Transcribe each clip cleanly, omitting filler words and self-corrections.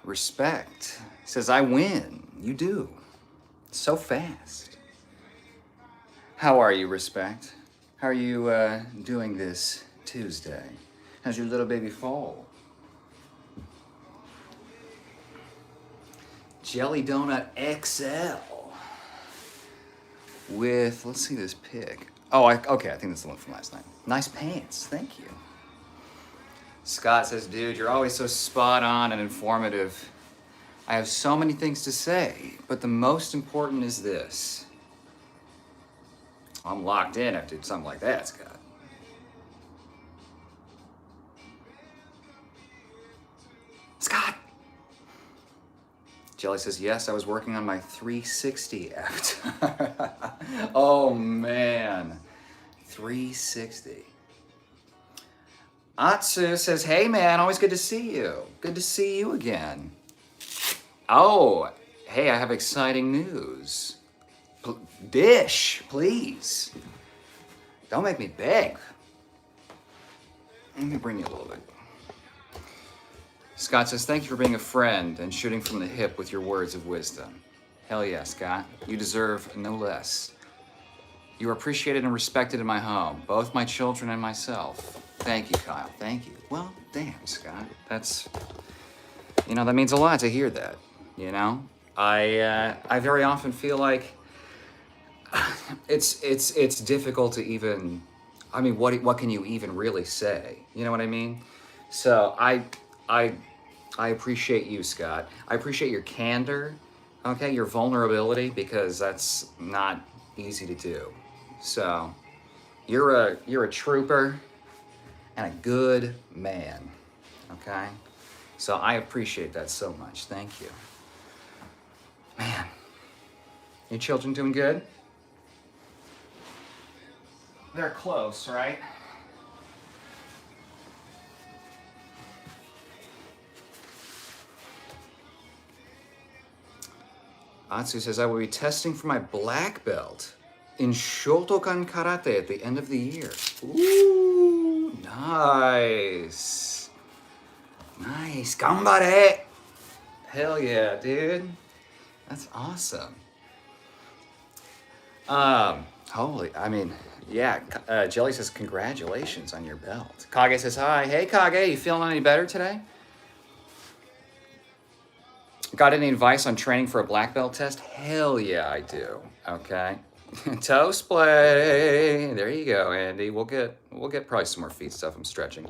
Respect says, I win. You do. So fast. How are you, Respect? How are you doing this Tuesday? How's your little baby fall? Jelly Donut XL with, let's see this pic. Oh, okay, I think that's the one from last night. Nice pants, thank you. Scott says, dude, you're always so spot on and informative. I have so many things to say, but the most important is this. I'm locked in after something like that, Scott. Scott! Jelly says, yes, I was working on my 360 avatar. Oh, man. 360. Atsu says, hey, man, always good to see you. Good to see you again. Oh, hey, I have exciting news. Dish, please. Don't make me beg. Let me bring you a little bit. Scott says, thank you for being a friend and shooting from the hip with your words of wisdom. Hell yeah, Scott. You deserve no less. You are appreciated and respected in my home, both my children and myself. Thank you, Kyle. Thank you. Well, damn, Scott. That's, that means a lot to hear that, I very often feel like it's difficult to even, what can you even really say? You know what I mean? So I appreciate you, Scott. I appreciate your candor, okay, your vulnerability, because that's not easy to do. So you're a trooper and a good man, okay? So I appreciate that so much. Thank you. Man, your children doing good? They're close, right? Atsu says, I will be testing for my black belt in Shotokan Karate at the end of the year. Ooh, nice. Nice. Gambare. Hell yeah, dude. That's awesome. Jelly says, congratulations on your belt. Kage says, hi. Hey, Kage, you feeling any better today? Got any advice on training for a black belt test? Hell yeah, I do. Okay. Toe splay. There you go, Andy. We'll get probably some more feet stuff. I'm stretching.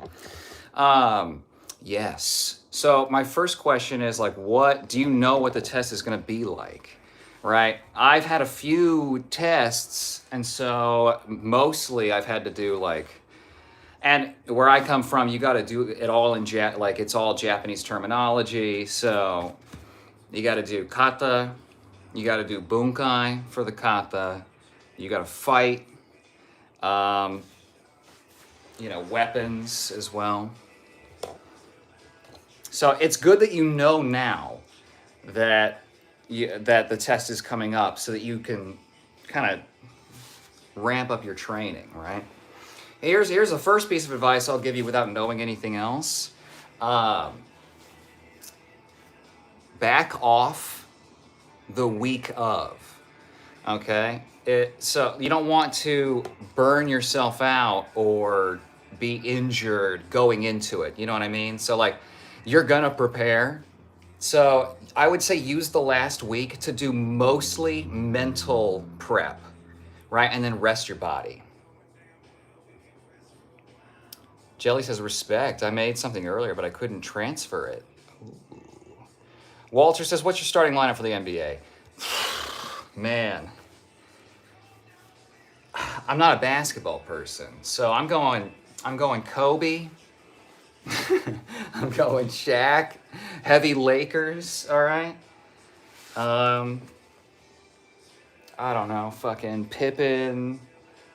Yes. So my first question is what do you know what the test is going to be like? Right? I've had a few tests, and so mostly I've had to do and where I come from, you got to do it all in it's all Japanese terminology. So you got to do kata, you got to do bunkai for the kata, you got to fight, weapons as well. So it's good that you know now that that the test is coming up, so that you can kind of ramp up your training, right? Here's the first piece of advice I'll give you without knowing anything else. Back off the week of, okay? So you don't want to burn yourself out or be injured going into it, you know what I mean? So you're gonna prepare. So I would say use the last week to do mostly mental prep, right? And then rest your body. Jelly says, respect. I made something earlier, but I couldn't transfer it. Ooh. Walter says, what's your starting lineup for the NBA? Man, I'm not a basketball person, so I'm going Kobe. I'm going Shaq, heavy Lakers, all right? Um, I don't know, fucking Pippin.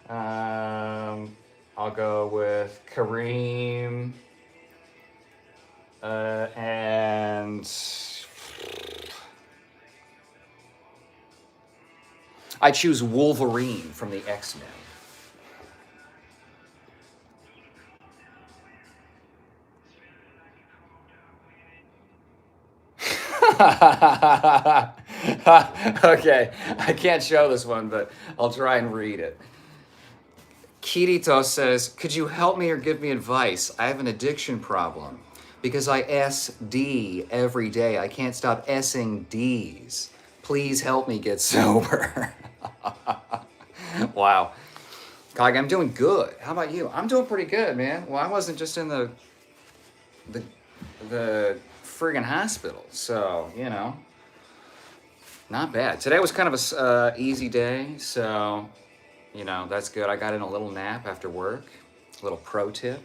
I'll go with Kareem. And I choose Wolverine from the X-Men. Okay, I can't show this one, but I'll try and read it. Kirito says, could you help me or give me advice? I have an addiction problem. Because I SD every day. I can't stop S-ing Ds. Please help me get sober. Wow. Cog, I'm doing good. How about you? I'm doing pretty good, man. Well, I wasn't just in the friggin' hospital, so, you know, not bad. Today was kind of a easy day, so, you know, that's good. I got in a little nap after work. A little pro tip.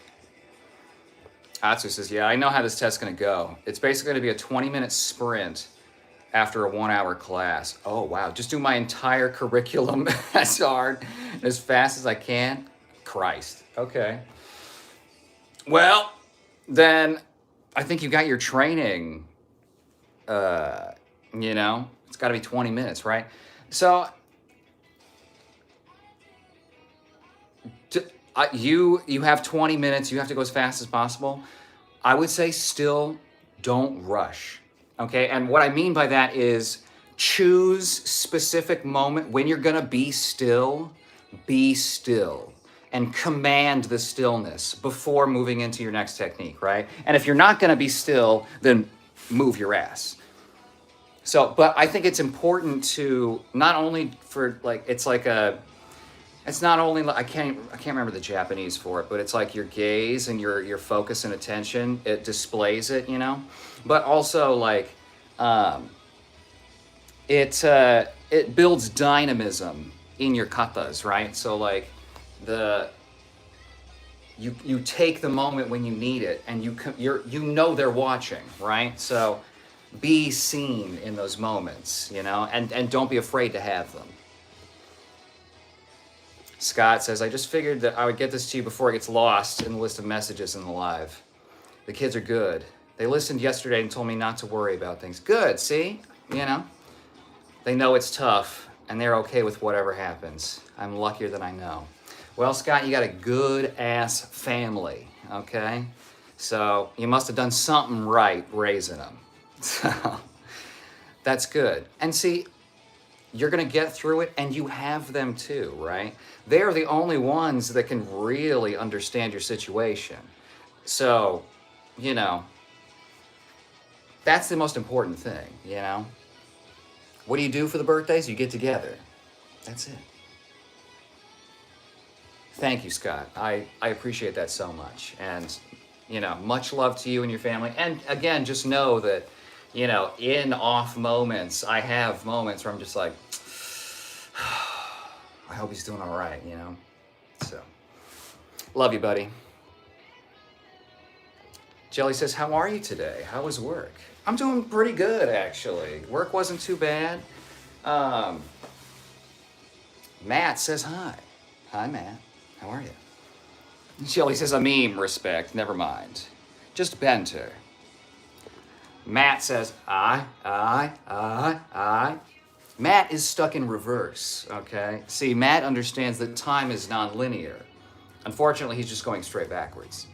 Atsu says, yeah, I know how this test's going to go. It's basically going to be a 20-minute sprint after a 1-hour class. Oh, wow. Just do my entire curriculum as hard, as fast as I can? Christ. Okay. Well, then I think you got your training, you know? It's got to be 20 minutes, right? So, you have 20 minutes. You have to go as fast as possible. I would say still don't rush, okay? And what I mean by that is choose specific moment when you're gonna be still, and command the stillness before moving into your next technique, right? And if you're not gonna be still, then move your ass. So, but I think it's important to not only for like, it's like a, it's not only I can't remember the Japanese for it, but it's like your gaze and your focus and attention. It displays it, you know, but also like it builds dynamism in your katas, right? So like you take the moment when you need it, and you know they're watching, right? So be seen in those moments, you know, and don't be afraid to have them. Scott says, I just figured that I would get this to you before it gets lost in the list of messages in the live. The kids are good. They listened yesterday and told me not to worry about things. Good, see? You know? They know it's tough, and they're okay with whatever happens. I'm luckier than I know. Well, Scott, you got a good-ass family, okay? So you must have done something right raising them. So that's good. And see, you're going to get through it, and you have them too, right? They are the only ones that can really understand your situation. So, you know, that's the most important thing, you know? What do you do for the birthdays? You get together. That's it. Thank you, Scott. I appreciate that so much. And, you know, much love to you and your family. And again, just know that, you know, in off moments, I have moments where I'm just like, I hope he's doing all right, you know? So, love you, buddy. Jelly says, how are you today? How was work? I'm doing pretty good, actually. Work wasn't too bad. Matt says hi. Hi, Matt. How are you? Jelly says, a meme, respect. Never mind. Just banter. Matt says, I. Matt is stuck in reverse, okay? See, Matt understands that time is non-linear. Unfortunately, he's just going straight backwards.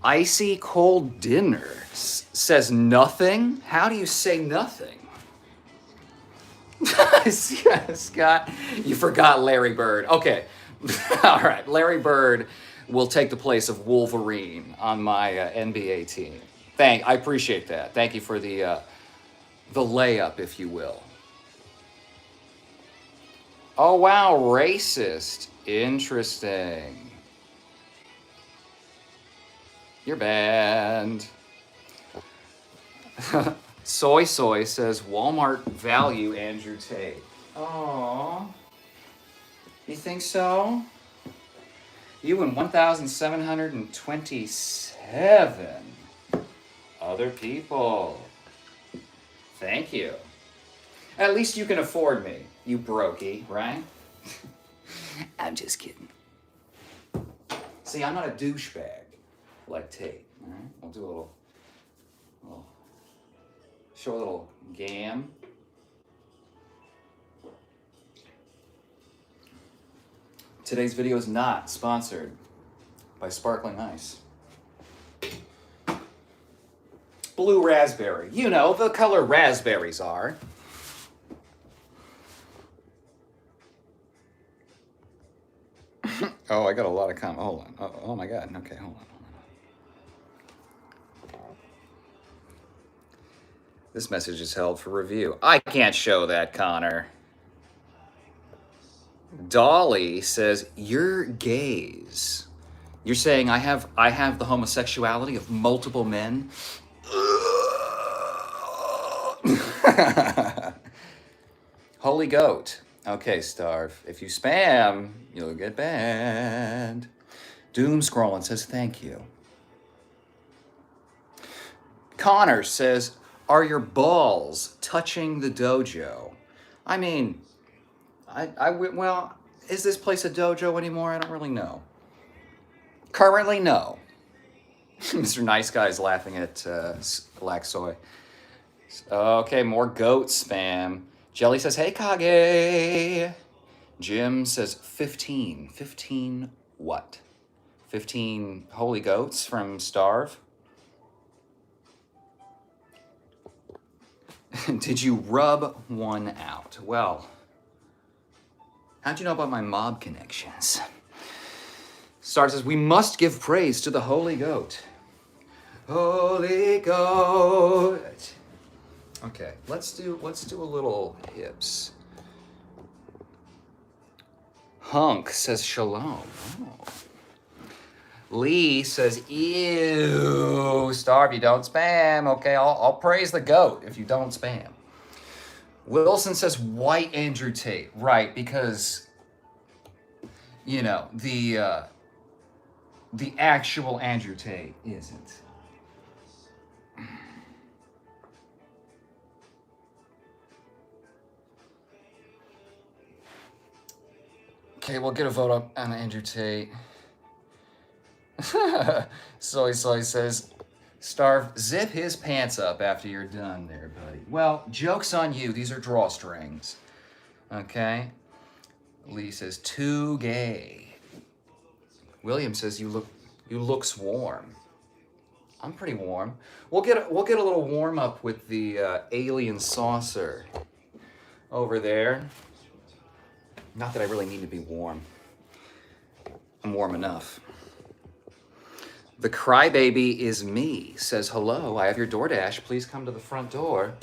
Icy cold dinner says nothing? How do you say nothing? Scott, you forgot Larry Bird. Okay, all right, Larry Bird will take the place of Wolverine on my NBA team. I appreciate that. Thank you for the layup, if you will. Oh, wow, racist. Interesting. You're banned. Soy says, Walmart value Andrew Tate. Aww. You think so? You and 1,727 other people. Thank you. At least you can afford me, you brokey, right? I'm just kidding. See, I'm not a douchebag like Tate. All right, we'll do a little show a little gam. Today's video is not sponsored by Sparkling Ice. Blue raspberry. You know, the color raspberries are. Oh, I got a lot of comments. Hold on. Oh my God. Okay, hold on. This message is held for review. I can't show that, Connor. Dolly says, you're gays. You're saying I have the homosexuality of multiple men? Holy goat. Okay, Starve. If you spam, you'll get banned. Doom scrolling says thank you. Connor says, are your balls touching the dojo? I mean, well, is this place a dojo anymore? I don't really know. Currently, no. Mr. Nice Guy is laughing at Black Soy. Okay, more goat spam. Jelly says, hey, Kage. Jim says 15. 15 what? 15 holy goats from Starve? Did you rub one out? Well, how'd you know about my mob connections? Star says, we must give praise to the holy goat. Holy goat. Okay, let's do a little hips. Hunk says shalom. Oh. Lee says, ew, Starve, you don't spam. Okay, I'll praise the goat if you don't spam. Wilson says white Andrew Tate. Right, because, you know, the actual Andrew Tate isn't. Okay, we'll get a vote up on Andrew Tate. Soy says, Starve, zip his pants up after you're done there, buddy. Well, joke's on you. These are drawstrings. Okay? Lee says, too gay. William says, you looks warm. I'm pretty warm. We'll get a little warm up with the alien saucer over there. Not that I really need to be warm. I'm warm enough. The crybaby is me. Says, hello, I have your DoorDash. Please come to the front door.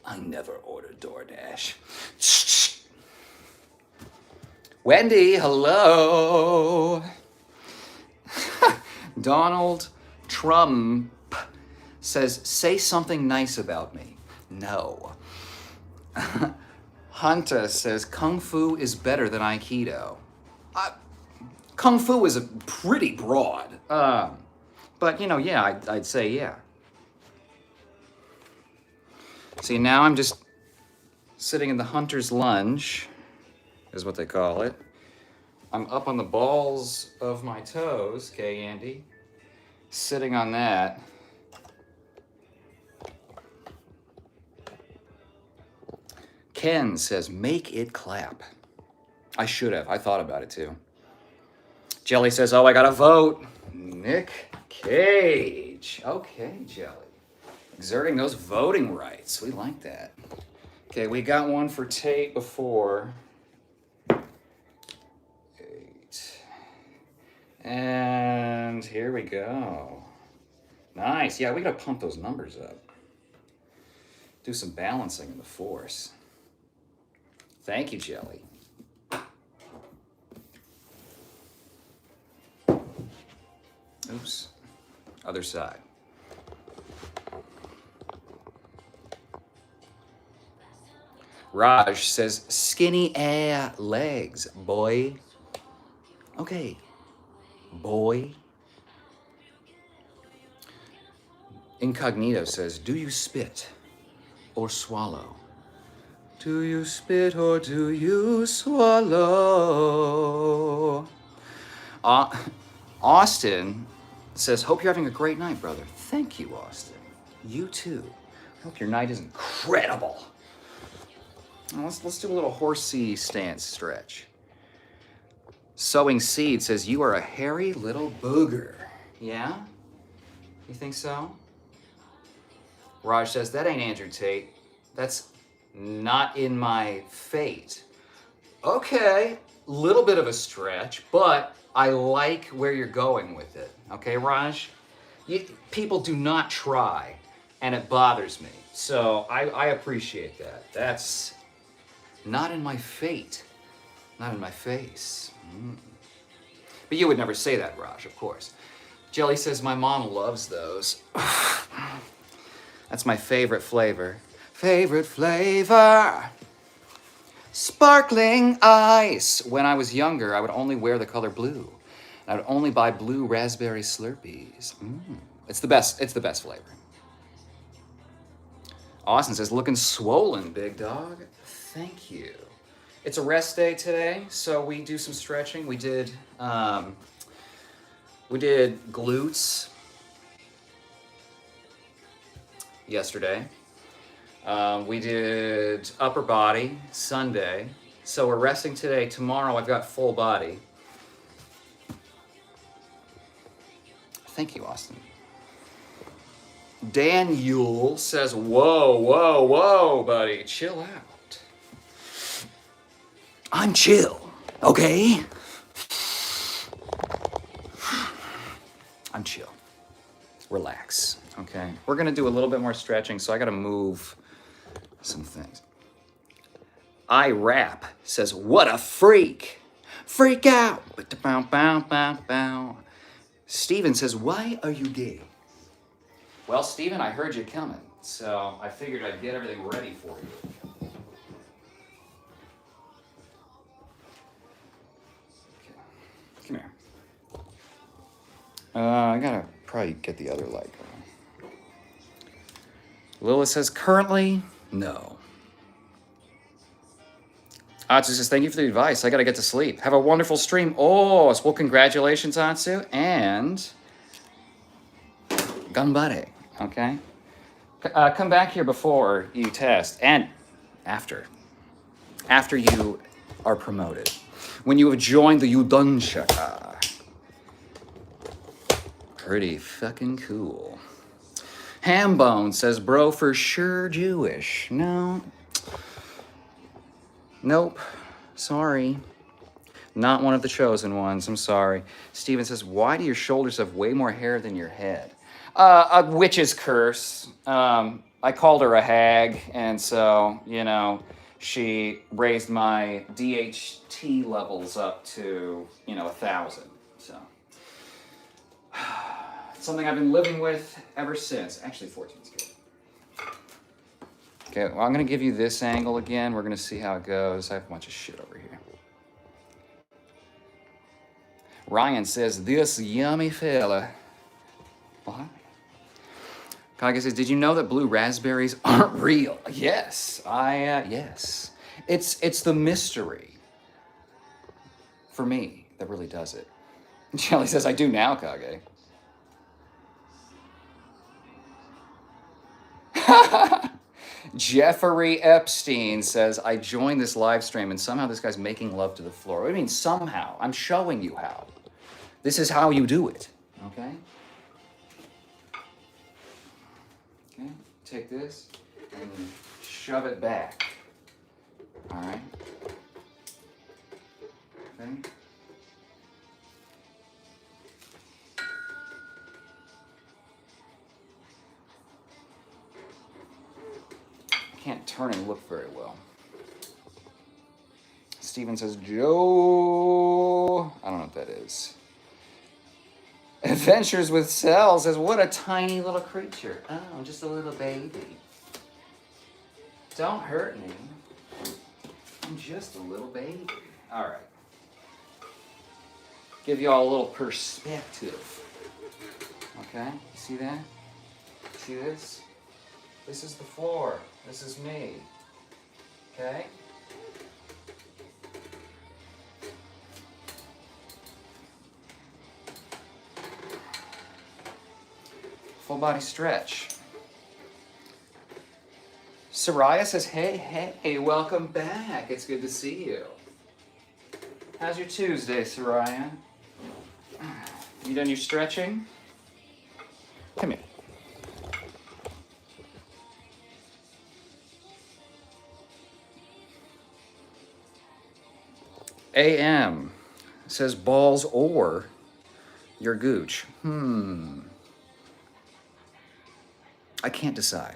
I never order DoorDash. Shh. Wendy, hello. Donald Trump says, say something nice about me. No. Hunter says, Kung Fu is better than Aikido. Kung Fu is pretty broad. But, you know, yeah, I'd say yeah. See, now I'm just sitting in the hunter's lunge, is what they call it. I'm up on the balls of my toes, okay, Andy? Sitting on that. Ken says, make it clap. I should have. I thought about it, too. Jelly says, oh, I got to vote. Nick Cage. Okay, Jelly. Exerting those voting rights. We like that. Okay, we got one for Tate before. 8. And here we go. Nice. Yeah, we got to pump those numbers up. Do some balancing in the force. Thank you, Jelly. Oops. Other side. Raj says, skinny air legs, boy. Okay, boy. Incognito says, do you spit or swallow? Do you spit or do you swallow? Austin says, hope you're having a great night, brother. Thank you, Austin. You too. Hope your night is incredible. Now let's do a little horsey stance stretch. Sowing Seed says, you are a hairy little booger. Yeah? You think so? Raj says, that ain't Andrew Tate. That's not in my fate. Okay, little bit of a stretch, but I like where you're going with it. Okay, Raj? People do not try, and it bothers me. So I appreciate that. That's not in my fate. Not in my face. But you would never say that, Raj, of course. Jelly says, my mom loves those. That's my favorite flavor. Favorite flavor. Sparkling ice. When I was younger, I would only wear the color blue. I would only buy blue raspberry Slurpees. It's the best. It's the best flavor. Austin says, looking swollen, big dog. Thank you. It's a rest day today, so we do some stretching. We did glutes yesterday. We did upper body Sunday. So we're resting today. Tomorrow I've got full body. Thank you, Austin. Daniel says, whoa, buddy. Chill out. I'm chill, okay? I'm chill. Relax, okay? We're gonna do a little bit more stretching, so I gotta move some things. I Rap says, what a freak. Freak out. Steven says, why are you gay? Well, Steven, I heard you coming, so I figured I'd get everything ready for you. Okay. Come here. I gotta probably get the other light going. Lilith says, currently, no. Atsu says, thank you for the advice. I gotta get to sleep. Have a wonderful stream. Oh, well, congratulations, Atsu. And ganbare, okay? Come back here before you test and after. After you are promoted. When you have joined the Yudanshaka. Pretty fucking cool. Hambone says, bro, for sure Jewish. No. Nope. Sorry. Not one of the chosen ones. I'm sorry. Steven says, why do your shoulders have way more hair than your head? A witch's curse. I called her a hag, and so, you know, she raised my DHT levels up to, 1,000. So, it's something I've been living with ever since. Actually, 14's good. Okay, well, I'm going to give you this angle again. We're going to see how it goes. I have a bunch of shit over here. Ryan says, this yummy fella. What? Kage says, did you know that blue raspberries aren't real? Yes, yes. It's the mystery for me that really does it. Shelly says, I do now, Kage. Jeffrey Epstein says, I joined this live stream and somehow this guy's making love to the floor. What do you mean somehow? I'm showing you how. This is how you do it, okay? Okay, take this and shove it back, all right? Okay. Can't turn and look very well. Steven says, Joe, I don't know what that is. Adventures with Cell says, what a tiny little creature. Oh, just a little baby. Don't hurt me. I'm just a little baby. All right. Give you all a little perspective. Okay, you see that? See this? This is the floor. This is me. Okay? Full body stretch. Soraya says, hey, welcome back. It's good to see you. How's your Tuesday, Soraya? You done your stretching? Come here. AM says balls or your gooch. I can't decide.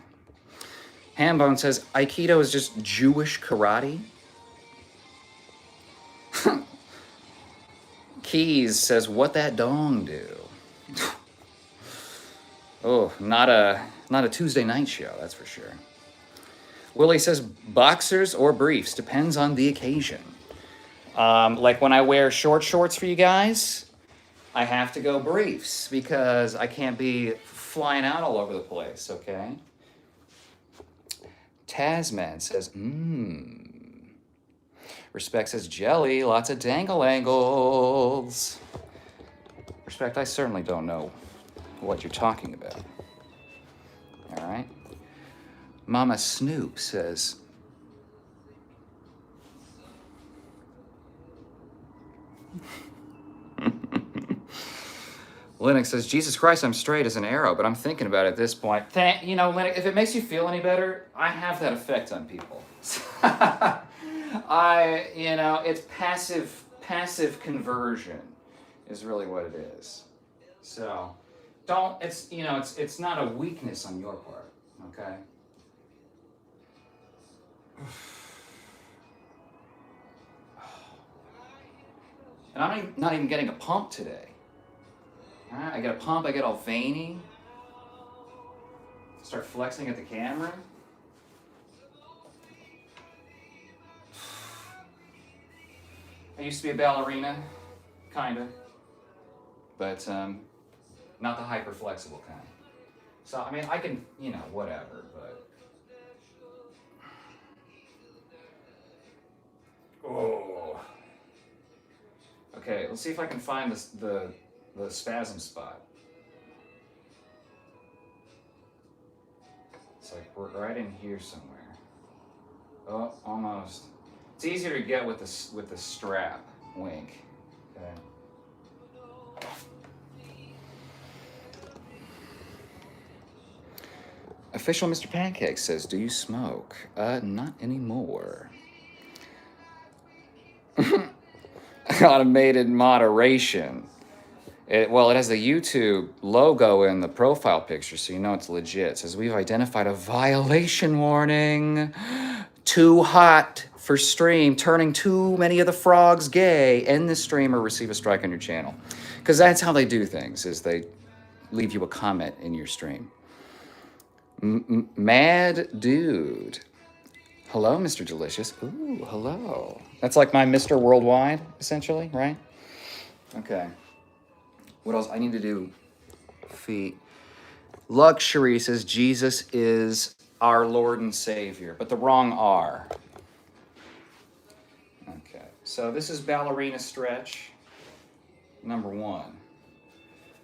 Hambone says Aikido is just Jewish karate. Keys says what that dong do. Oh, not a Tuesday night show, that's for sure. Willie says boxers or briefs, depends on the occasion. Like when I wear short shorts for you guys, I have to go briefs because I can't be flying out all over the place, okay? Tasman says, Respect says jelly, lots of dangle angles. Respect, I certainly don't know what you're talking about. All right. Mama Snoop says, Linux says, Jesus Christ, I'm straight as an arrow, but I'm thinking about it at this point. You know, Linux, if it makes you feel any better, I have that effect on people. It's passive conversion is really what it is. So, it's not a weakness on your part, okay? And I'm not even getting a pump today. All right, I get a pump, I get all veiny. Start flexing at the camera. I used to be a ballerina, kinda. But not the hyper flexible kind. So, I mean, I can, whatever, but. Oh. Okay, let's see if I can find the spasm spot. It's like we're right in here somewhere. Oh, almost. It's easier to get with the strap. Wink. Okay. Official Mr. Pancake says, "Do you smoke?" Not anymore. Automated moderation. It has the YouTube logo in the profile picture, so you know it's legit. It says, we've identified a violation warning. Too hot for stream, turning too many of the frogs gay. End the stream or receive a strike on your channel. Because that's how they do things, is they leave you a comment in your stream. Mad Dude. Hello, Mr. Delicious. Ooh, hello. That's like my Mr. Worldwide, essentially, right? Okay. What else? I need to do feet. Luxury says Jesus is our Lord and Savior, but the wrong R. Okay, so this is ballerina stretch number 1.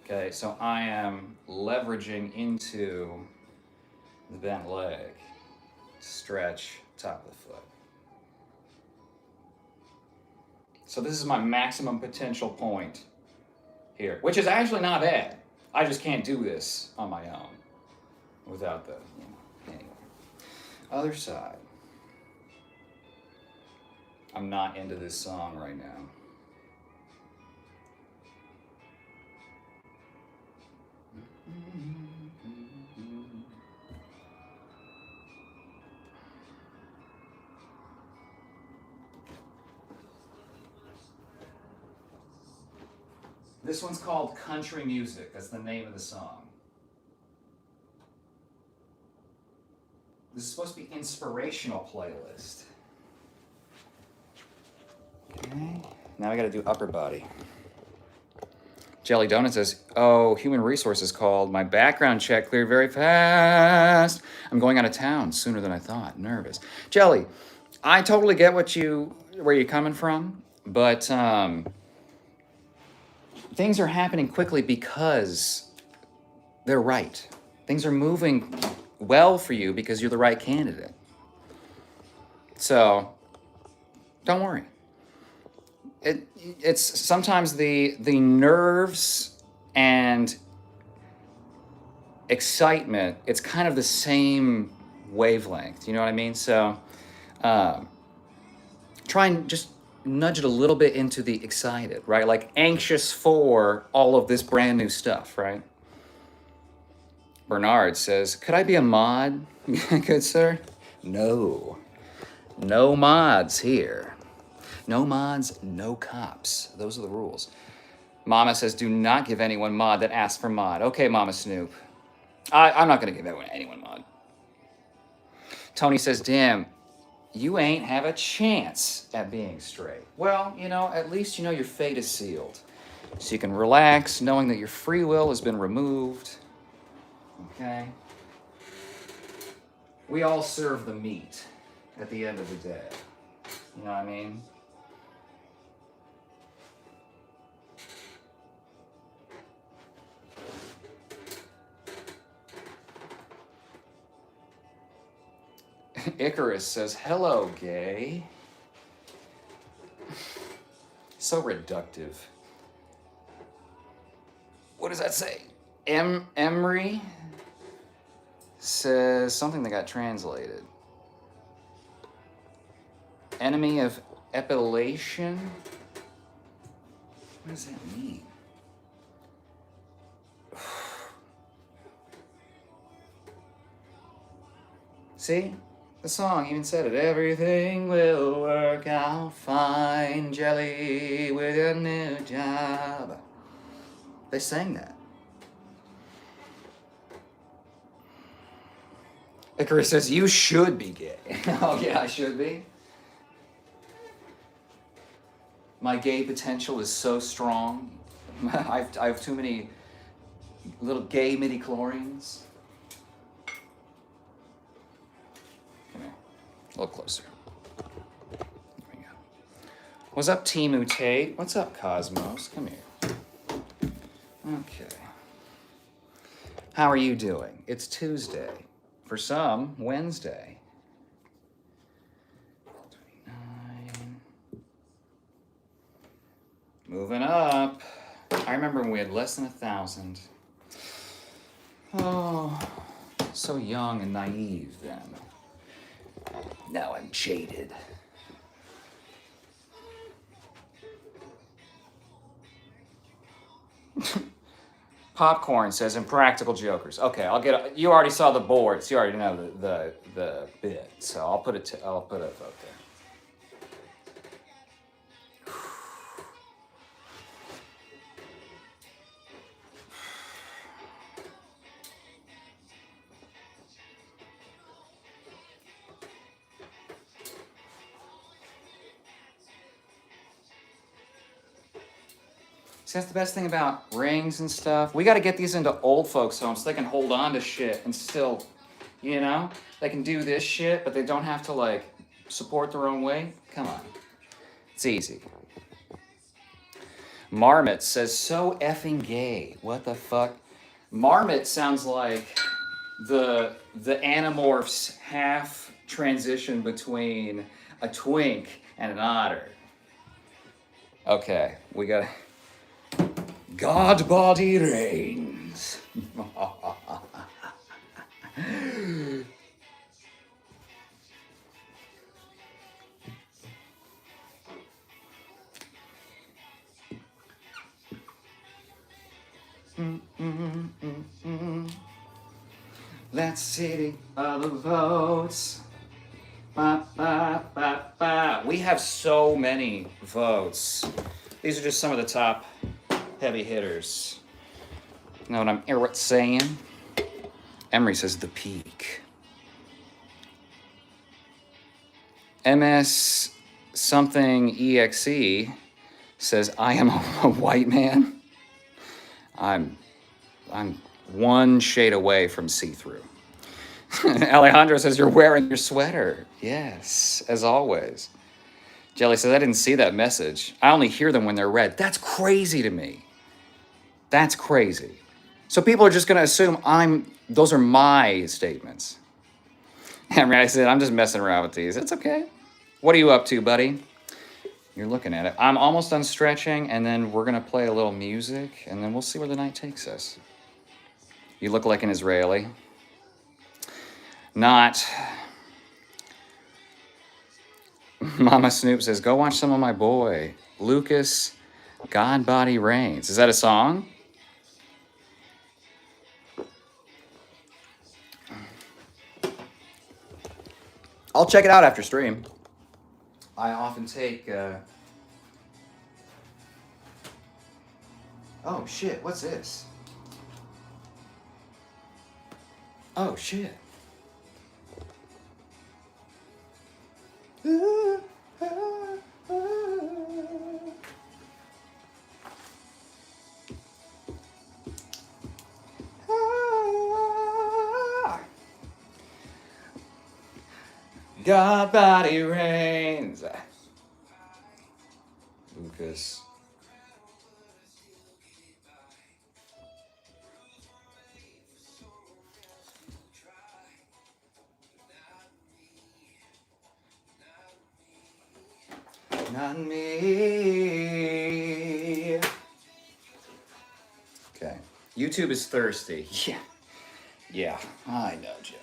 Okay, so I am leveraging into the bent leg. Stretch top of the foot. So this is my maximum potential point here, which is actually not bad. I just can't do this on my own without the, anyway. Other side. I'm not into this song right now. This one's called Country Music. That's the name of the song. This is supposed to be inspirational playlist. Okay. Now I gotta do upper body. Jelly Donut says, oh, human resources called. My background check cleared very fast. I'm going out of town sooner than I thought. Nervous. Jelly, I totally get where you're coming from, but things are happening quickly because they're right. Things are moving well for you because you're the right candidate. So don't worry. It's sometimes the nerves and excitement, it's kind of the same wavelength, you know what I mean? So try and just nudge it a little bit into the excited, right? Like anxious for all of this brand new stuff, right? Bernard says, could I be a mod? Good sir? No mods here. No mods, no cops. Those are the rules. Mama says, do not give anyone mod that asks for mod. Okay, Mama Snoop. I'm not going to give anyone mod. Tony says, damn, you ain't have a chance at being straight. Well, at least you know your fate is sealed. So you can relax knowing that your free will has been removed. Okay? We all serve the meat at the end of the day. You know what I mean? Icarus says, hello, gay. So reductive. What does that say? Emery says something that got translated. Enemy of epilation? What does that mean? See? The song even said it. Everything will work out fine, Jelly, with your new job. They sang that. Icarus says, you should be gay. Oh, yeah, I should be. My gay potential is so strong. I have too many little gay midi-chlorians. Come here. A little closer. There we go. What's up, Timu Tate? What's up, Cosmos? Come here. Okay. How are you doing? It's Tuesday. For some, Wednesday. 29. Moving up. I remember when we had less than 1,000. Oh, so young and naive then. Now I'm jaded. Popcorn says Impractical Jokers. Okay, I'll get. You already saw the boards. You already know the bit. So I'll put a vote there. See, that's the best thing about rings and stuff. We got to get these into old folks' homes so they can hold on to shit and still, they can do this shit, but they don't have to, support their own weight. Come on. It's easy. Marmot says, so effing gay. What the fuck? Marmot sounds like the Animorphs half transition between a twink and an otter. Okay, we got... God body reigns. Let's see the other votes. Ba, ba, ba, ba. We have so many votes. These are just some of the top heavy hitters. You know what I'm saying? Emery says the peak. MS something EXE says I am a white man. I'm I'm one shade away from see-through. Alejandro says you're wearing your sweater. Yes, as always. Jelly says I didn't see that message. I only hear them when they're read. That's crazy to me. That's crazy. So people are just going to assume those are my statements. And I said, I'm just messing around with these. It's okay. What are you up to, buddy? You're looking at it. I'm almost done stretching, and then we're going to play a little music, and then we'll see where the night takes us. You look like an Israeli. Not. Mama Snoop says, go watch some of my boy, Lucas, God Body Reigns. Is that a song? I'll check it out after stream. I often take... Oh, shit, what's this? Oh, shit. God Body Reigns. Lucas. Not me. Okay. YouTube is thirsty. Yeah. Yeah, I know, Jelly.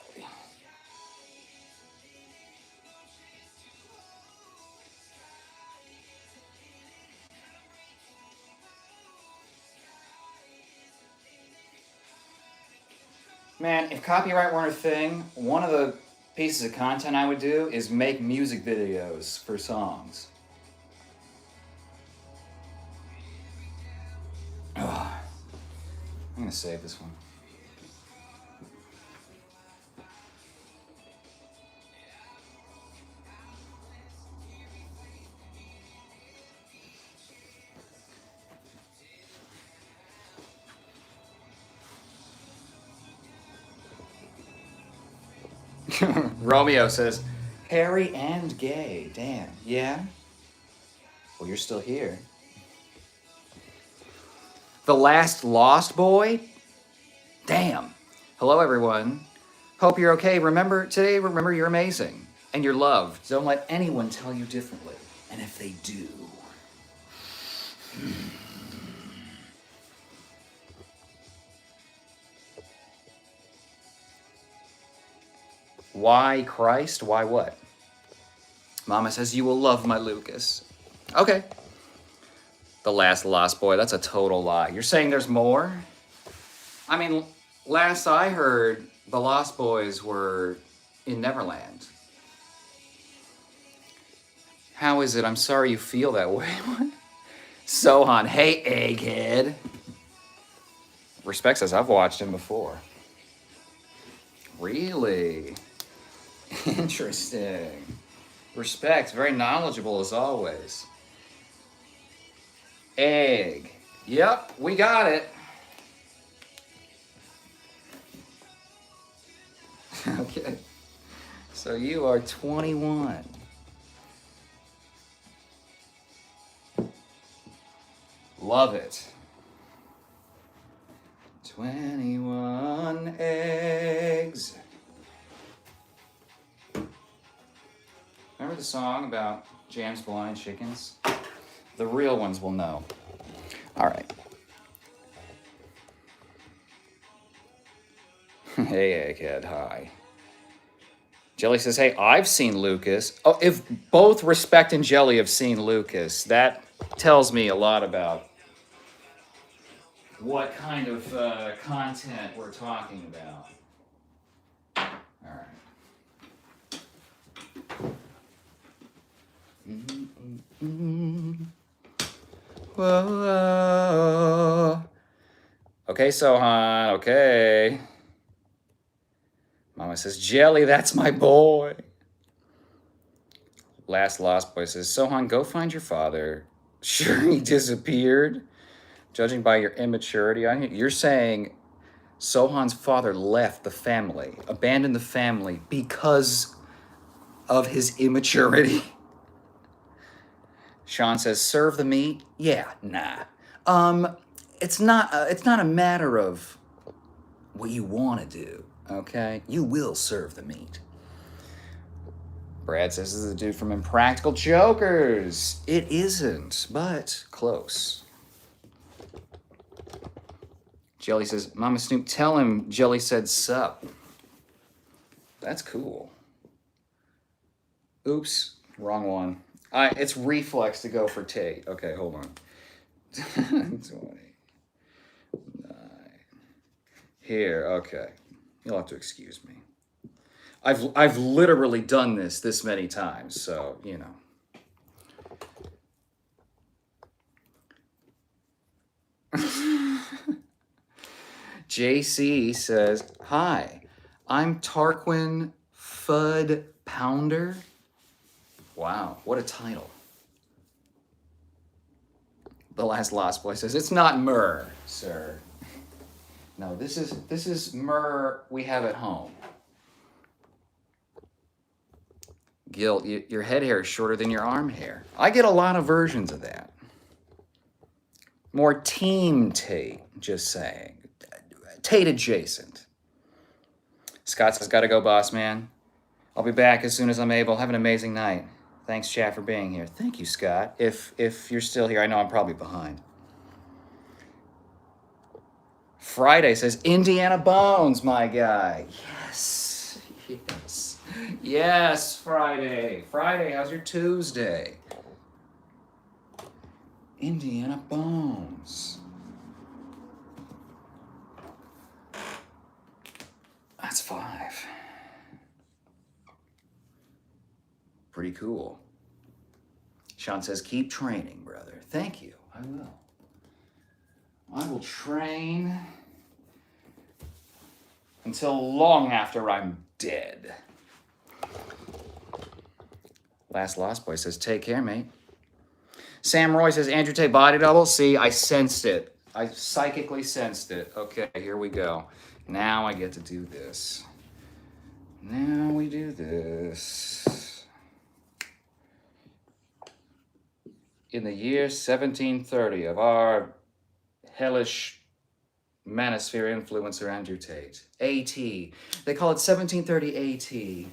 Man, if copyright weren't a thing, one of the pieces of content I would do is make music videos for songs. Ugh. I'm gonna save this one. Romeo says, hairy and gay. Damn. Yeah? Well, you're still here. The Last Lost Boy? Damn. Hello, everyone. Hope you're okay. Remember you're amazing. And you're loved. Don't let anyone tell you differently. And if they do... Why Christ? Why what? Mama says, you will love my Lucas. Okay. The Last Lost Boy, that's a total lie. You're saying there's more? I mean, last I heard, the Lost Boys were in Neverland. How is it? I'm sorry you feel that way. Sohan, hey, egghead. Respect says, I've watched him before. Really? Interesting. Respect, very knowledgeable as always. Egg. Yep, we got it. Okay. So you are 21. Love it. 21 eggs. Remember the song about Jam's blind chickens? The real ones will know. All right. Hey, egghead, hi. Jelly says, hey, I've seen Lucas. Oh, if both Respect and Jelly have seen Lucas, that tells me a lot about what kind of content we're talking about. All right. Whoa. Okay, Sohan, okay. Mama says, Jelly, that's my boy. Last Lost Boy says, Sohan, go find your father. Sure, he disappeared. Judging by your immaturity on here, you're saying Sohan's father left the family, abandoned the family because of his immaturity. Sean says, serve the meat? Yeah, nah. It's not a matter of what you want to do, okay? You will serve the meat. Brad says, this is the dude from Impractical Jokers. It isn't, but close. Jelly says, Mama Snoop, tell him Jelly said sup. That's cool. Oops, wrong one. It's reflex to go for Tate. Okay, hold on. 20. Here, okay. You'll have to excuse me. I've literally done this many times, so you know. JC says, hi, I'm Tarquin Fudd Pounder. Wow, what a title. The last Lost Boy says, it's not myrrh, sir. No, this is myrrh we have at home. Gil, your head hair is shorter than your arm hair. I get a lot of versions of that. More team Tate, just saying. Tate adjacent. Scott says, gotta go, boss man. I'll be back as soon as I'm able. Have an amazing night. Thanks, chat, for being here. Thank you, Scott. If you're still here, I know I'm probably behind. Friday says, Indiana Bones, my guy. Yes. Yes. Yes, Friday. Friday, how's your Tuesday? Indiana Bones. That's 5. Pretty cool. Sean says, keep training, brother. Thank you. I will. I will train until long after I'm dead. Last Lost Boy says, take care, mate. Sam Roy says, Andrew Tate body double. See, I sensed it. I psychically sensed it. Okay, here we go. Now I get to do this. Now we do this. In the year 1730 of our hellish manosphere influencer Andrew Tate. A.T. They call it 1730 A.T.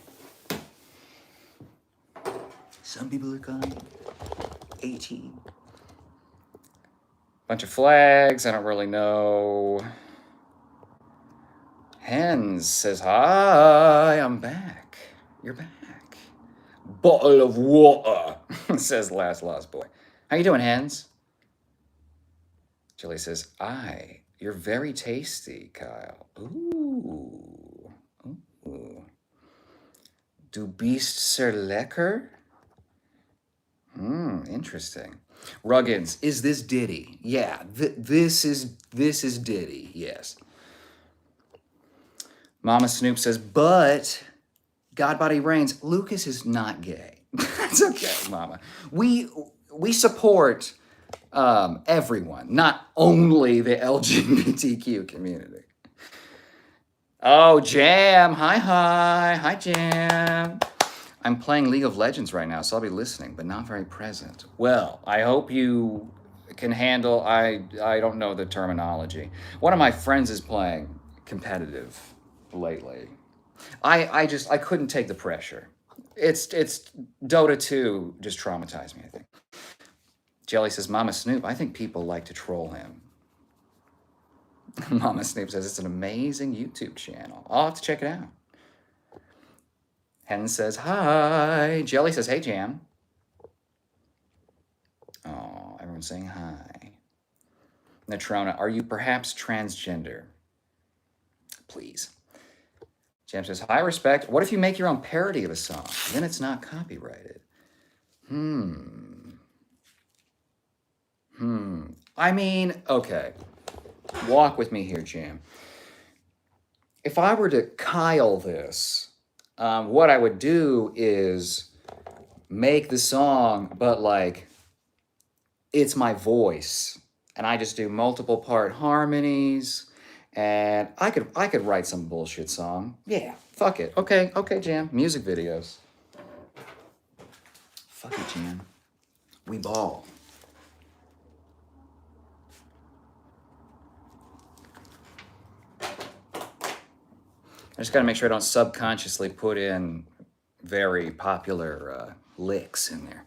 Some people are calling it A.T. Bunch of flags, I don't really know. Hens says, hi, I'm back. You're back. Bottle of water, says Last Lost Boy. How you doing, Hens? Julie says, you're very tasty, Kyle. Ooh. Ooh. Du bist sehr lecker? Interesting. Ruggins, is this Diddy? Yeah, this is Diddy, yes. Mama Snoop says, but Godbody reigns. Lucas is not gay. That's okay, Mama. We support everyone, not only the LGBTQ community. Oh, Jam. Hi, Jam. I'm playing League of Legends right now, so I'll be listening, but not very present. Well, I hope you can handle, I don't know the terminology. One of my friends is playing competitive lately. I couldn't take the pressure. It's Dota 2 just traumatized me, I think. Jelly says, Mama Snoop, I think people like to troll him. Mama Snoop says, it's an amazing YouTube channel. I'll have to check it out. Hen says, hi. Jelly says, hey, Jam. Oh, everyone's saying hi. Natrona, are you perhaps transgender? Please. Jam says, hi, respect. What if you make your own parody of a song? Then it's not copyrighted. I mean, okay. Walk with me here, Jam. If I were to Kyle this, what I would do is make the song, but like, it's my voice. and I just do multiple part harmonies, and I could write some bullshit song. Yeah, fuck it. Okay, okay, Jam. Music videos. Fuck it, Jam. We ball. I just gotta make sure I don't subconsciously put in very popular licks in there.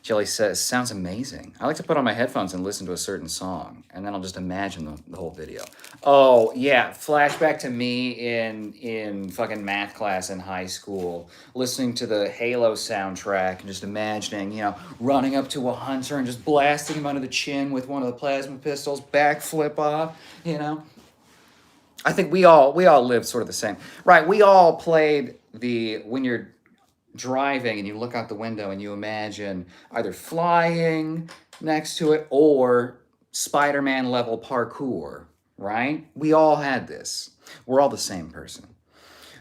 Jelly says, sounds amazing. I like to put on my headphones and listen to a certain song, and then I'll just imagine the whole video. Oh, yeah, flashback to me in fucking math class in high school, listening to the Halo soundtrack and just imagining, you know, running up to a hunter and just blasting him under the chin with one of the plasma pistols, backflip off, you know? I think we all lived sort of the same. Right, we all played when you're driving and you look out the window and you imagine either flying next to it or Spider-Man level parkour, right? We all had this. We're all the same person.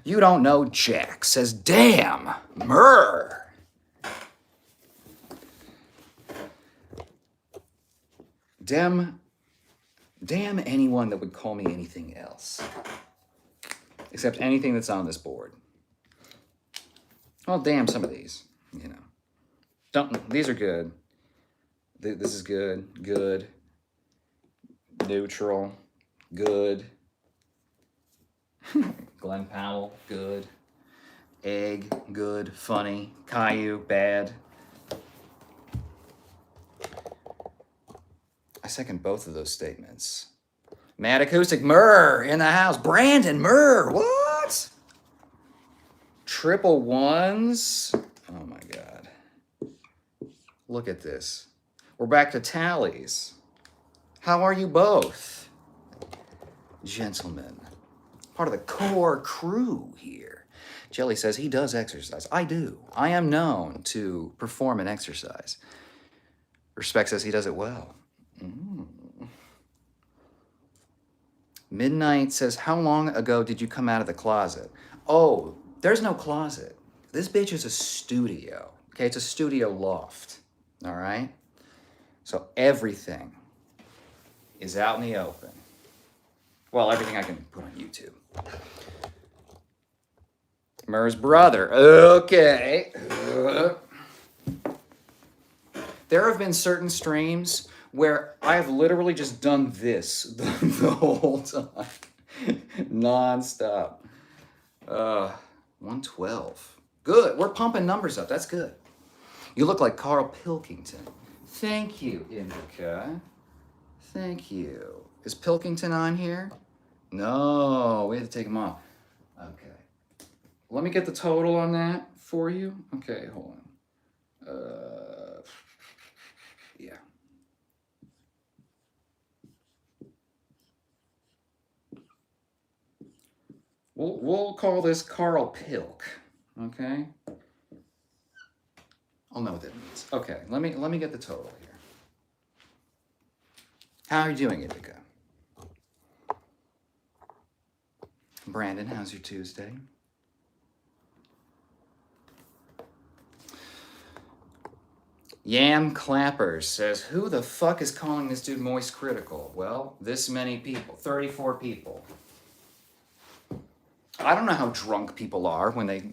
You don't know Jack says, damn, myrrh. Damn anyone that would call me anything else. Except anything that's on this board. Well, damn some of these, you know. These are good. This is good. Good. Neutral. Good. Glenn Powell, good. Egg, good. Funny. Caillou, bad. I second both of those statements. Mad Acoustic, myrrh in the house. Brandon, myrrh, what? Triple ones. Oh my God. Look at this. We're back to tallies. How are you both? Gentlemen. Part of the core crew here. Jelly says he does exercise. I do. I am known to perform an exercise. Respect says he does it well. Midnight says, how long ago did you come out of the closet? Oh, there's no closet. This bitch is a studio. Okay, it's a studio loft. All right? So everything is out in the open. Well, everything I can put on YouTube. Murr's brother. Okay. There have been certain streams where I have literally just done this the whole time. Non-stop. 112. Good. We're pumping numbers up. That's good. You look like Carl Pilkington. Thank you, Indica. Thank you. Is Pilkington on here? No, we had to take him off. Okay. Let me get the total on that for you. Okay, hold on. Yeah. We'll call this Carl Pilk. Okay. I'll know what that means. Okay, let me get the total here. How are you doing, Indica? Brandon, how's your Tuesday? Yam Clappers says, who the fuck is calling this dude Moist Critical? Well, this many people, 34 people. I don't know how drunk people are when they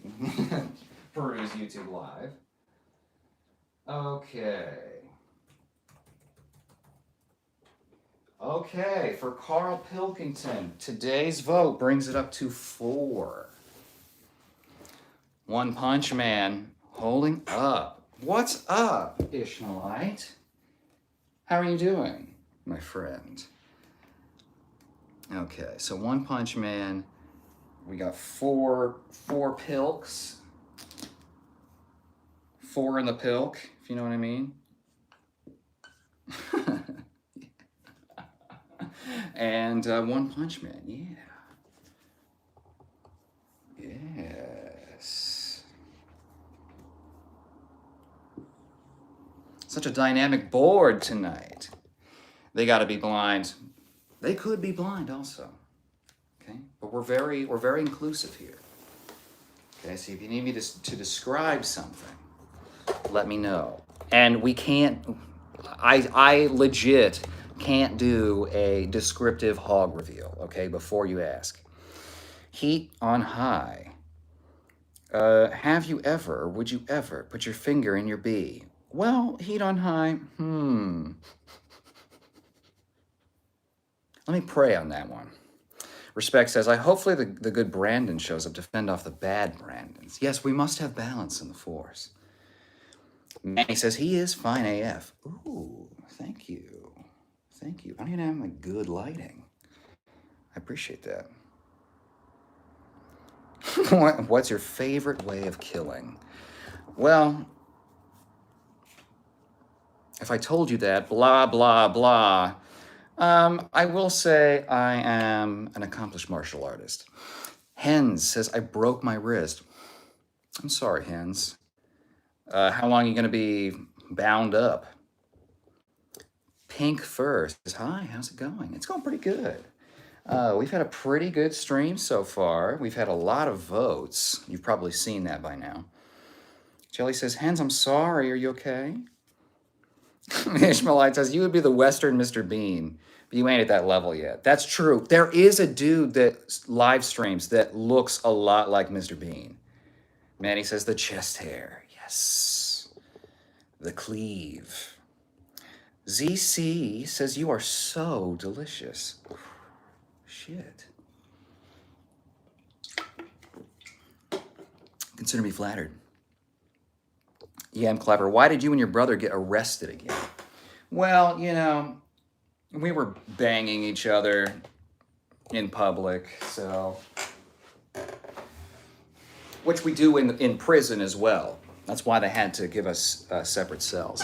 peruse YouTube Live. Okay, for Carl Pilkington, today's vote brings it up to 4. One Punch Man holding up. What's up, Ishmaelite? How are you doing, my friend? Okay, so One Punch Man, we got 4 Pilks. 4 in the Pilk, if you know what I mean. And One Punch Man, yeah. Yes. Such a dynamic board tonight. They gotta be blind. They could be blind also. Okay, but we're very inclusive here. Okay, so if you need me to describe something, let me know. And we can't, I legit Can't do a descriptive hog reveal, okay, before you ask. Heat on high. Have you ever, or would you ever, put your finger in your bee? Well, heat on high, Let me pray on that one. Respect says, hopefully the good Brandon shows up to fend off the bad Brandons. Yes, we must have balance in the force. Manny says, he is fine AF. Ooh, thank you. Thank you. I don't even have my good lighting. I appreciate that. What's your favorite way of killing? Well, if I told you that, blah, blah, blah, I will say I am an accomplished martial artist. Hens says, I broke my wrist. I'm sorry, Hens. How long are you going to be bound up? Pink Fur says, hi, how's it going? It's going pretty good. We've had a pretty good stream so far. We've had a lot of votes. You've probably seen that by now. Jelly says, Hens, I'm sorry. Are you okay? Ishmaelite says, you would be the Western Mr. Bean, but you ain't at that level yet. That's true. There is a dude that live streams that looks a lot like Mr. Bean. Manny says, the chest hair. Yes. The cleave. ZC says, you are so delicious. Shit. Consider me flattered. Yeah, I'm clever. Why did you and your brother get arrested again? Well, you know, we were banging each other in public, so... Which we do in prison as well. That's why they had to give us separate cells.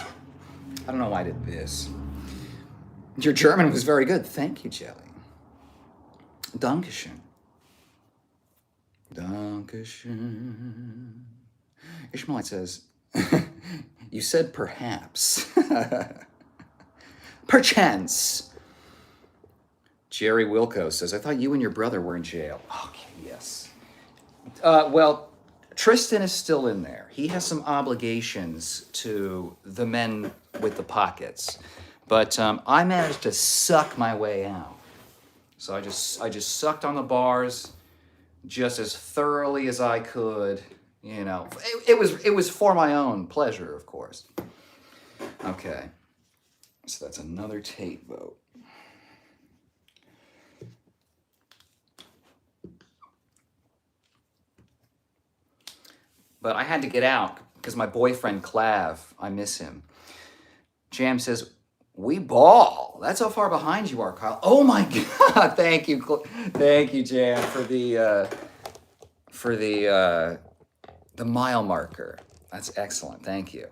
I don't know why I did this. Your German was very good. Thank you, Jelly. Dankeschön. Dankeschön. Ishmaelite says, you said perhaps. Perchance. Jerry Wilco says, I thought you and your brother were in jail. Okay, yes. Well, Tristan is still in there. He has some obligations to the men with the pockets. But I managed to suck my way out. So I just sucked on the bars just as thoroughly as I could. You know, it was for my own pleasure, of course. Okay, so that's another Tate vote. But I had to get out because my boyfriend Clav, I miss him. Jam says, we ball. That's how far behind you are, Kyle. Oh my God! Thank you, Jam, for the mile marker. That's excellent. Thank you.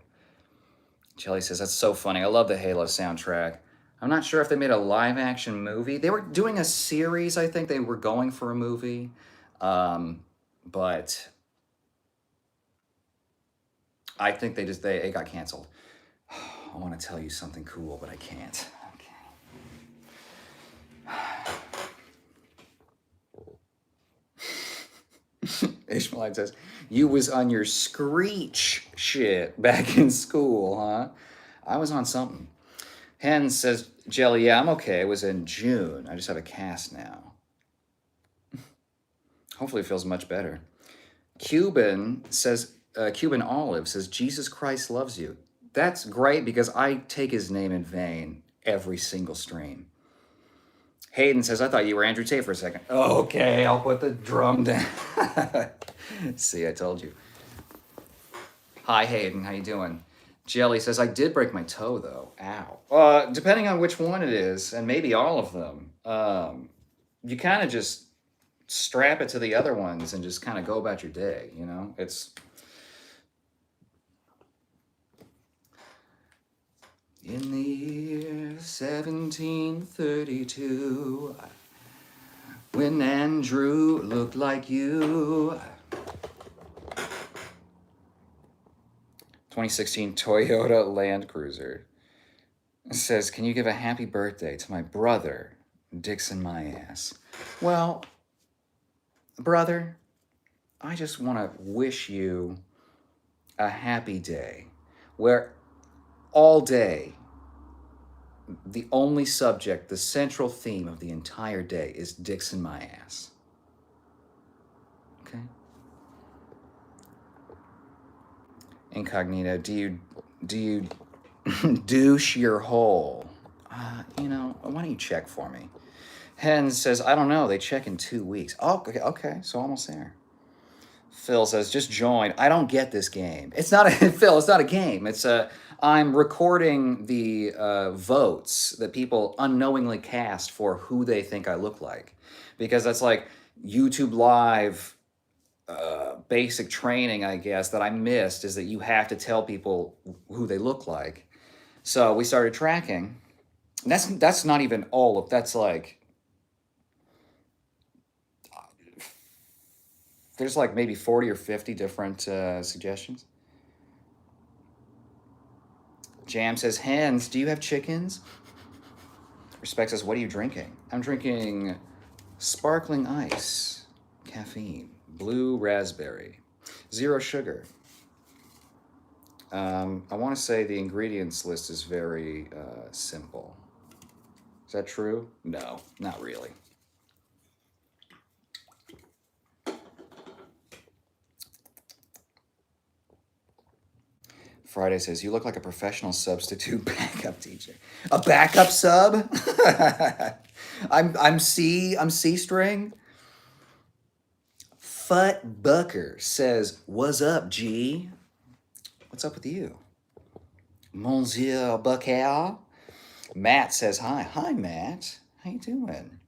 Jelly says, that's so funny. I love the Halo soundtrack. I'm not sure if they made a live action movie. They were doing a series. I think they were going for a movie, but I think it got canceled. I want to tell you something cool, but I can't. Okay. Ishmaelite says, you was on your Screech shit back in school, huh? I was on something. Hen says, Jelly, yeah, I'm okay. It was in June. I just have a cast now. Hopefully it feels much better. Cuban Olive says, Jesus Christ loves you. That's great because I take his name in vain every single stream. Hayden says, I thought you were Andrew Tate for a second. Okay, I'll put the drum down. See, I told you. Hi, Hayden. How you doing? Jelly says, I did break my toe, though. Ow. Depending on which one it is, and maybe all of them, you kind of just strap it to the other ones and just kind of go about your day, you know? It's... In the year 1732, when Andrew looked like you. 2016 Toyota Land Cruiser. It says, can you give a happy birthday to my brother, Dixon my ass? Well, brother, I just want to wish you a happy day where all day the only subject, the central theme of the entire day is dicks in my ass. Okay? Incognito, do you douche your hole? Why don't you check for me? Hen says, I don't know. They check in 2 weeks. Oh, okay. So almost there. Phil says, just join. I don't get this game. It's not Phil, it's not a game. I'm recording the votes that people unknowingly cast for who they think I look like. Because that's like YouTube Live basic training, I guess, that I missed, is that you have to tell people who they look like. So we started tracking. And that's not even all of, that's like, there's like maybe 40 or 50 different suggestions. Jam says, Hens, do you have chickens? Respect says, what are you drinking? I'm drinking sparkling ice, caffeine, blue raspberry, 0 sugar. I want to say the ingredients list is very simple. Is that true? No, not really. Friday says, you look like a professional substitute backup teacher. A backup sub? I'm C string. Fut Bucker says, what's up, G? What's up with you? Monsieur Bucker. Matt says, hi. Hi, Matt. How you doing?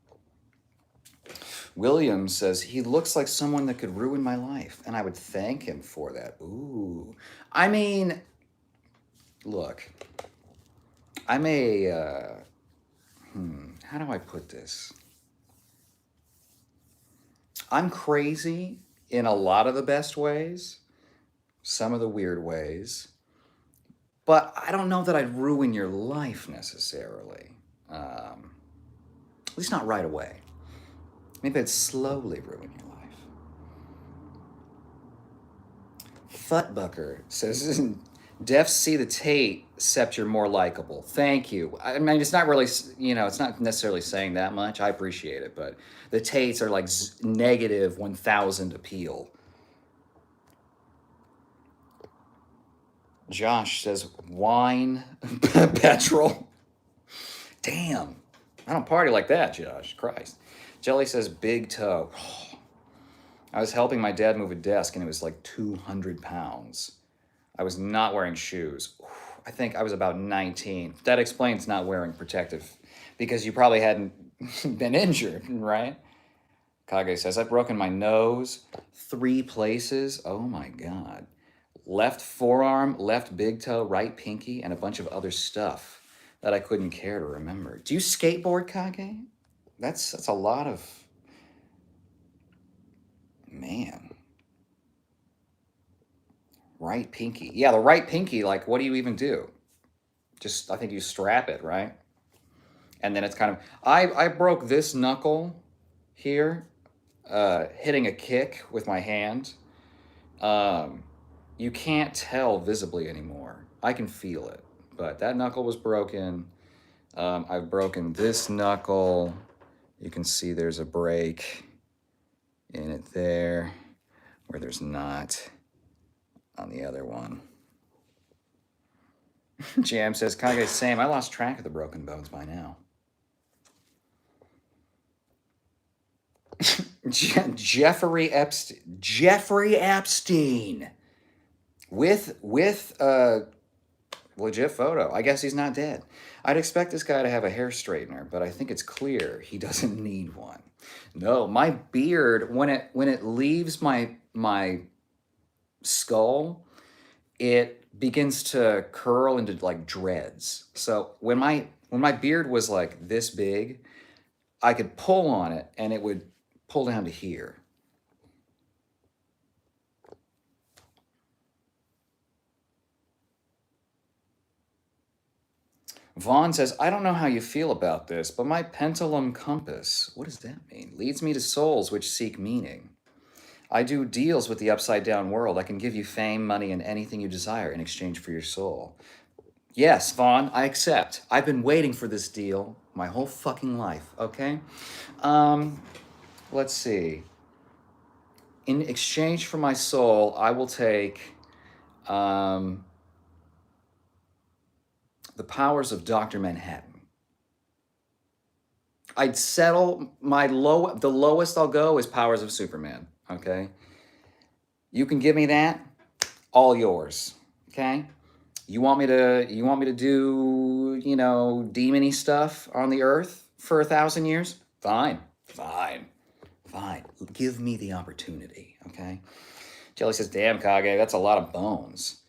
William says, he looks like someone that could ruin my life, and I would thank him for that. Ooh. I mean, look, I'm a, how do I put this? I'm crazy in a lot of the best ways, some of the weird ways, but I don't know that I'd ruin your life necessarily. At least not right away. Maybe I'd slowly ruin your life. Futbucker says, Deaf see the Tate, except you're more likable. Thank you. I mean, it's not really, it's not necessarily saying that much. I appreciate it, but the Tates are like negative 1,000 appeal. Josh says, wine, petrol. Damn. I don't party like that, Josh. Christ. Jelly says, big toe. I was helping my dad move a desk, and it was like 200 pounds. I was not wearing shoes. I think I was about 19. That explains not wearing protective, because you probably hadn't been injured, right? Kage says, I've broken my nose 3 places. Oh my God. Left forearm, left big toe, right pinky, and a bunch of other stuff that I couldn't care to remember. Do you skateboard, Kage? That's a lot of... Man. Right pinky. Yeah, the right pinky, like, what do you even do? Just, I think you strap it, right? And then it's kind of... I broke this knuckle here, hitting a kick with my hand. You can't tell visibly anymore. I can feel it, but that knuckle was broken. I've broken this knuckle. You can see there's a break in it there, where there's not on the other one. Jam says, Kage, same. I lost track of the broken bones by now. Jeffrey Epstein. With a legit photo. I guess he's not dead. I'd expect this guy to have a hair straightener, but I think it's clear he doesn't need one. No, my beard, when it leaves my skull, it begins to curl into like dreads. So when my beard was like this big, I could pull on it and it would pull down to here. Vaughn says, I don't know how you feel about this, but my pendulum compass, what does that mean? Leads me to souls which seek meaning. I do deals with the upside down world. I can give you fame, money, and anything you desire in exchange for your soul. Yes, Vaughn, I accept. I've been waiting for this deal my whole fucking life, okay? Um, let's see. In exchange for my soul, I will take um, the powers of Dr. Manhattan. I'd settle the lowest I'll go is powers of Superman, okay? You can give me that, all yours, okay? You want me to do, demony stuff on the earth for 1,000 years? Fine. Fine. Fine. Give me the opportunity, okay? Jelly says, damn, Kage, that's a lot of bones.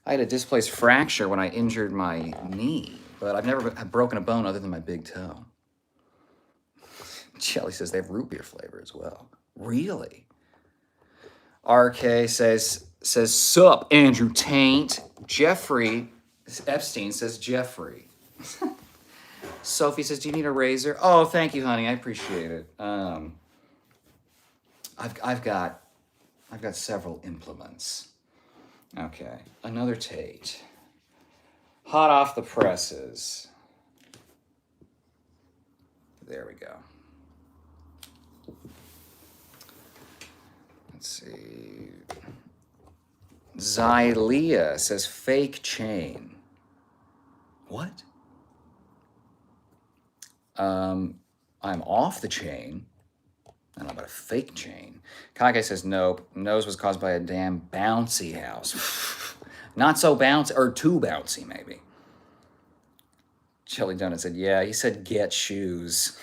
I had a displaced fracture when I injured my knee, but I've never broken a bone other than my big toe. Jelly says they have root beer flavor as well. Really? RK says, sup, Andrew Taint. Jeffrey Epstein says, Jeffrey. Sophie says, do you need a razor? Oh, thank you, honey. I appreciate it. I've got several implements. Okay, another Tate. Hot off the presses. There we go. Let's see. Xylea says fake chain. What? I'm off the chain. I don't know about a fake chain. Kage says nope. Nose was caused by a damn bouncy house. Not so bouncy, or too bouncy maybe. Chili Donut said, yeah, he said get shoes.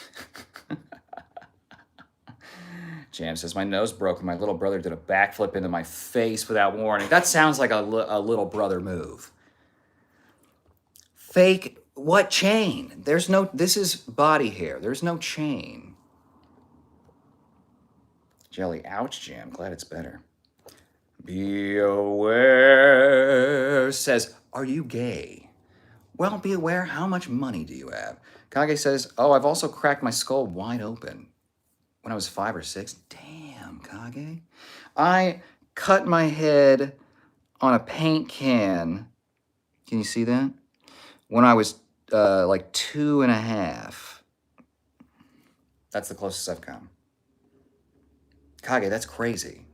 Jam says, my nose broke and my little brother did a backflip into my face without warning. That sounds like a little brother move. Fake, what chain? There's no, this is body hair. There's no chain. Jelly, ouch, Jam. Glad it's better. Be aware says, are you gay? Well, be aware, how much money do you have? Kage says, oh, I've also cracked my skull wide open when I was 5 or 6. Damn, Kage. I cut my head on a paint can. Can you see that? When I was like 2.5. That's the closest I've come. Kage, that's crazy.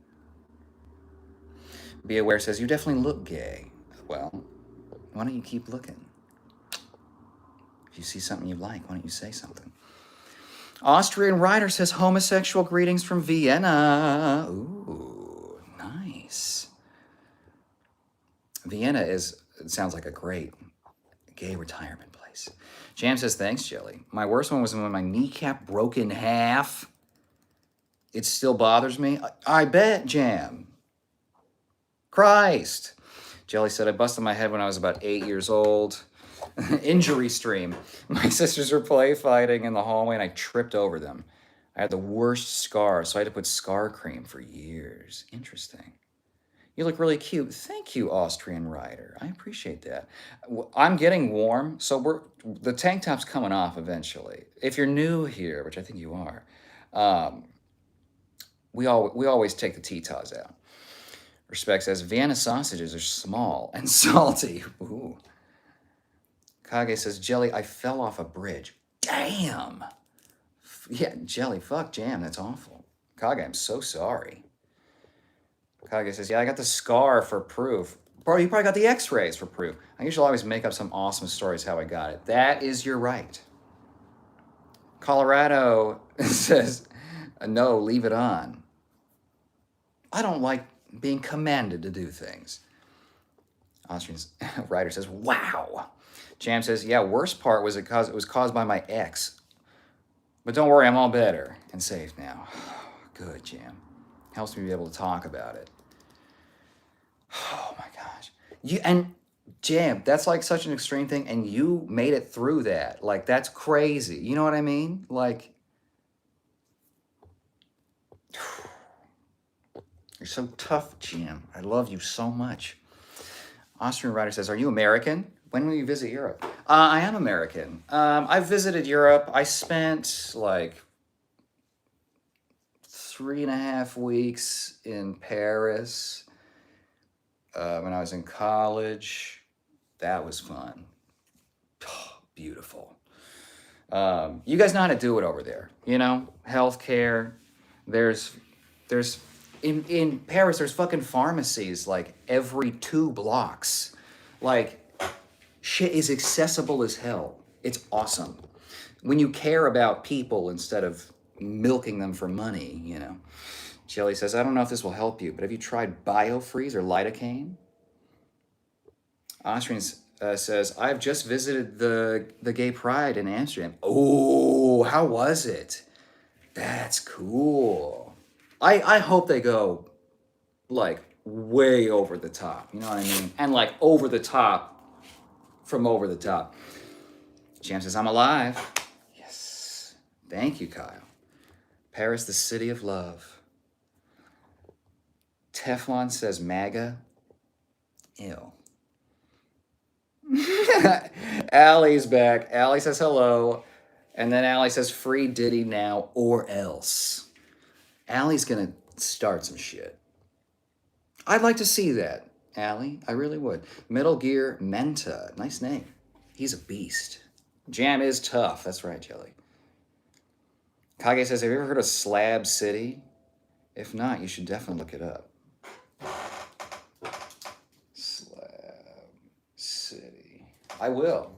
Be aware says, you definitely look gay. Well, why don't you keep looking? If you see something you like, why don't you say something? Austrian Rider says, homosexual greetings from Vienna. Ooh, nice. Vienna it sounds like a great gay retirement place. Jam says, thanks, Jelly. My worst one was when my kneecap broke in half. It still bothers me. I bet, Jam. Christ. Jelly said, I busted my head when I was about 8 years old. Injury stream. My sisters were play fighting in the hallway and I tripped over them. I had the worst scar, so I had to put scar cream for years. Interesting. You look really cute. Thank you, Austrian Rider. I appreciate that. I'm getting warm, so the tank top's coming off eventually. If you're new here, which I think you are, we always take the T-Taws out. Respect says, Vienna sausages are small and salty. Ooh. Kage says, Jelly, I fell off a bridge. Damn. Yeah, Jelly, fuck Jam, that's awful. Kage, I'm so sorry. Kage says, yeah, I got the scar for proof. Bro, you probably got the x-rays for proof. I usually always make up some awesome stories how I got it. That is your right. Colorado says, no, leave it on. I don't like being commanded to do things. Austrian Rider says, wow. Jam says, yeah, worst part was it was caused by my ex. But don't worry, I'm all better and safe now. Good, Jam. Helps me be able to talk about it. Oh my gosh. And Jam, that's like such an extreme thing, and you made it through that. Like, that's crazy. You know what I mean? Like, you're so tough, Jam. I love you so much. Austrian Rider says, are you American? When will you visit Europe? I am American. I've visited Europe. I spent like 3.5 weeks in Paris when I was in college. That was fun. Beautiful. You guys know how to do it over there. You know, healthcare. There's in Paris. There's fucking pharmacies like every 2 blocks. Like shit is accessible as hell. It's awesome when you care about people instead of milking them for money. You know. Jelly says, I don't know if this will help you, but have you tried BioFreeze or lidocaine? Austrian says, I've just visited the gay pride in Amsterdam. Oh, how was it? That's cool. I hope they go like way over the top. You know what I mean? And like over the top from over the top. Jam says, I'm alive. Yes. Thank you, Kyle. Paris, the city of love. Teflon says MAGA. Ew. Allie's back. Allie says hello. And then Allie says free Diddy now or else. Allie's gonna start some shit. I'd like to see that, Allie. I really would. Metal Gear Menta. Nice name. He's a beast. Jam is tough. That's right, Jelly. Kage says, have you ever heard of Slab City? If not, you should definitely look it up. Slab City. I will.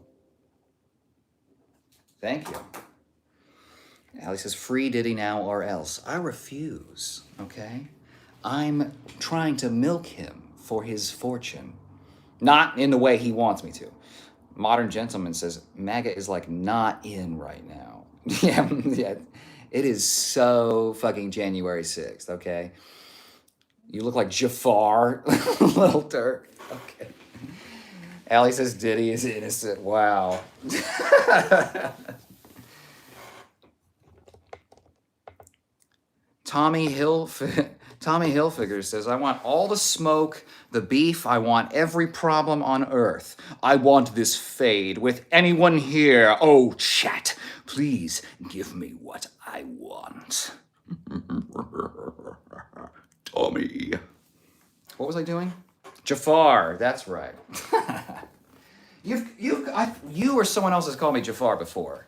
Thank you. Allie says, free Diddy now or else. I refuse, okay? I'm trying to milk him for his fortune. Not in the way he wants me to. Modern Gentleman says, MAGA is like not in right now. yeah. It is so fucking January 6th, okay? You look like Jafar, Little Turk. Okay. Allie says Diddy is innocent. Wow. Tommy Hilfiger says, I want all the smoke, the beef. I want every problem on earth. I want this fade with anyone here. Oh, chat, please give me what I want. Tommy. What was I doing? Jafar, that's right. You or someone else has called me Jafar before.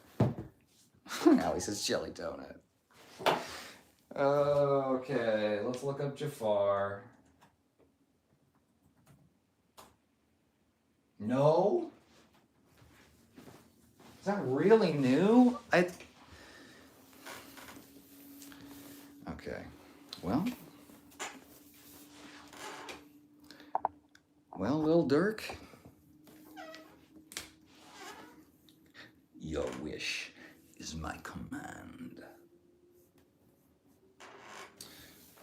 Allie says jelly donut. Okay, let's look up Jafar. No? Is that really new? Okay. Well, Lil Durk. Your wish is my command.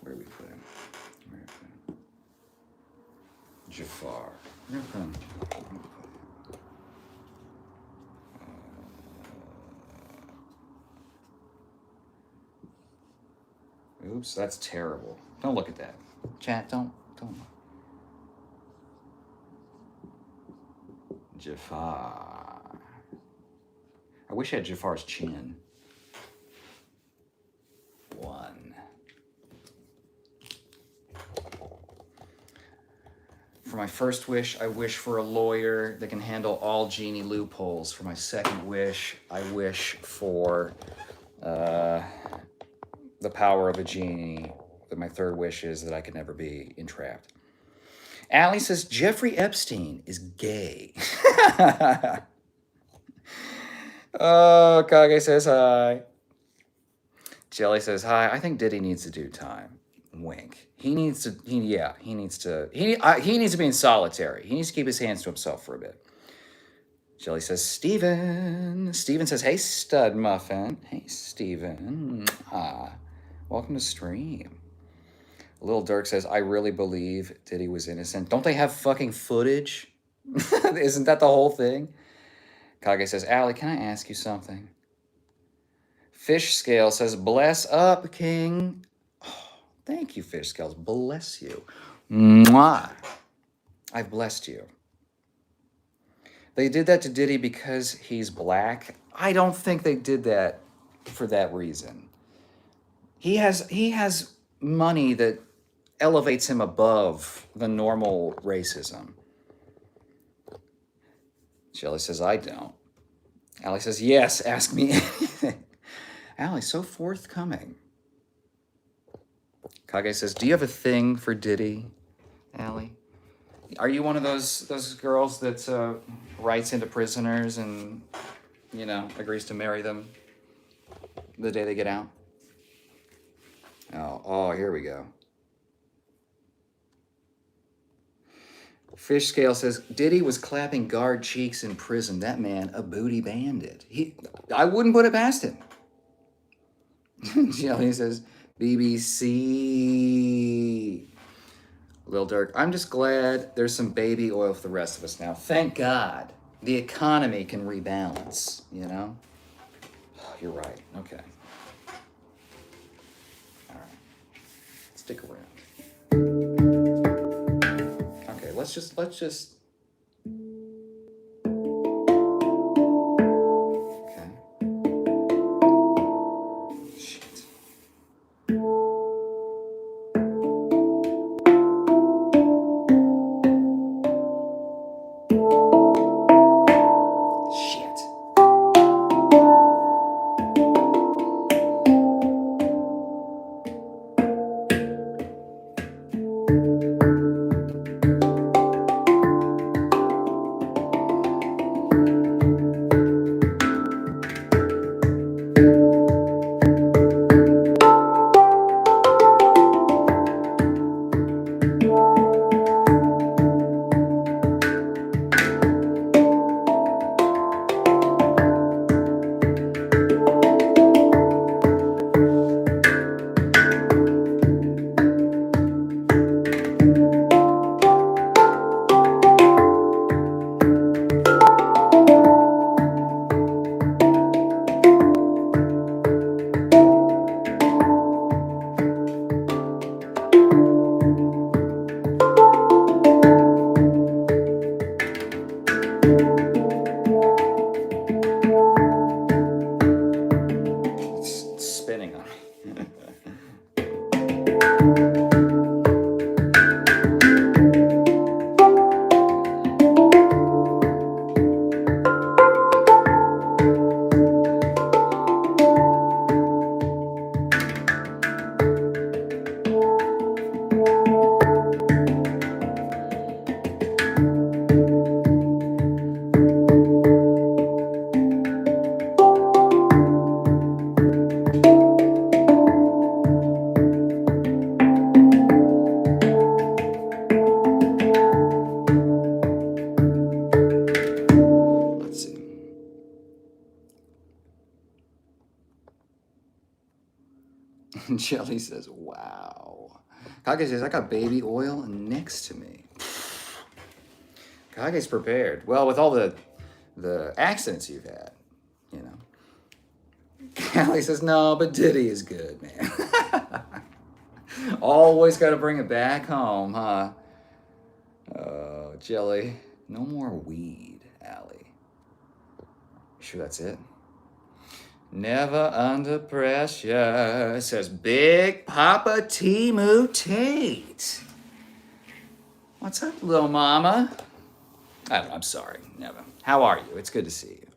Where do we put him? Jafar. Where do we put him? Oops, that's terrible. Don't look at that. Chat, don't. Jafar. I wish I had Jafar's chin. 1. For my first wish, I wish for a lawyer that can handle all genie loopholes. For my second wish, I wish for the power of a genie. But my third wish is that I could never be entrapped. Allie says, Jeffrey Epstein is gay. Oh, Kage says hi. Jelly says hi. I think Diddy needs to do time. Wink. He needs to be in solitary. He needs to keep his hands to himself for a bit. Jelly says, Steven. Steven says, hey, stud muffin. Hey, Steven. Welcome to stream. Lil Durk says, I really believe Diddy was innocent. Don't they have fucking footage? Isn't that the whole thing? Kage says, Allie, can I ask you something? Fish Scale says, bless up, King. Oh, thank you, Fish Scales. Bless you. Mwah. I've blessed you. They did that to Diddy because he's black. I don't think they did that for that reason. He has money that elevates him above the normal racism. Shelly says, I don't. Allie says, yes, ask me anything. Allie, so forthcoming. Kage says, do you have a thing for Diddy, Allie? Are you one of those girls that writes into prisoners and, you know, agrees to marry them the day they get out? Oh, here we go. Fish Scale says, Diddy was clapping guard cheeks in prison. That man, a booty bandit. I wouldn't put it past him. Jelly says, BBC. Lil Durk, I'm just glad there's some baby oil for the rest of us now. Thank God. The economy can rebalance, you know? Oh, you're right. Okay. All right. Stick around. Okay, let's just okay. Shit. Shit. It's spinning on me. Let's see. Jelly says, wow. Kage says, I got baby oil next to me. Kage's prepared. Well, with all the accidents you've had, you know. Callie says, no, but Diddy is good, man. Always got to bring it back home, huh? Oh, Jelly. No more weed, Allie. Sure that's it? Never under pressure, says Big Papa Timu Tate. What's up, little mama? I'm sorry, never. How are you? It's good to see you.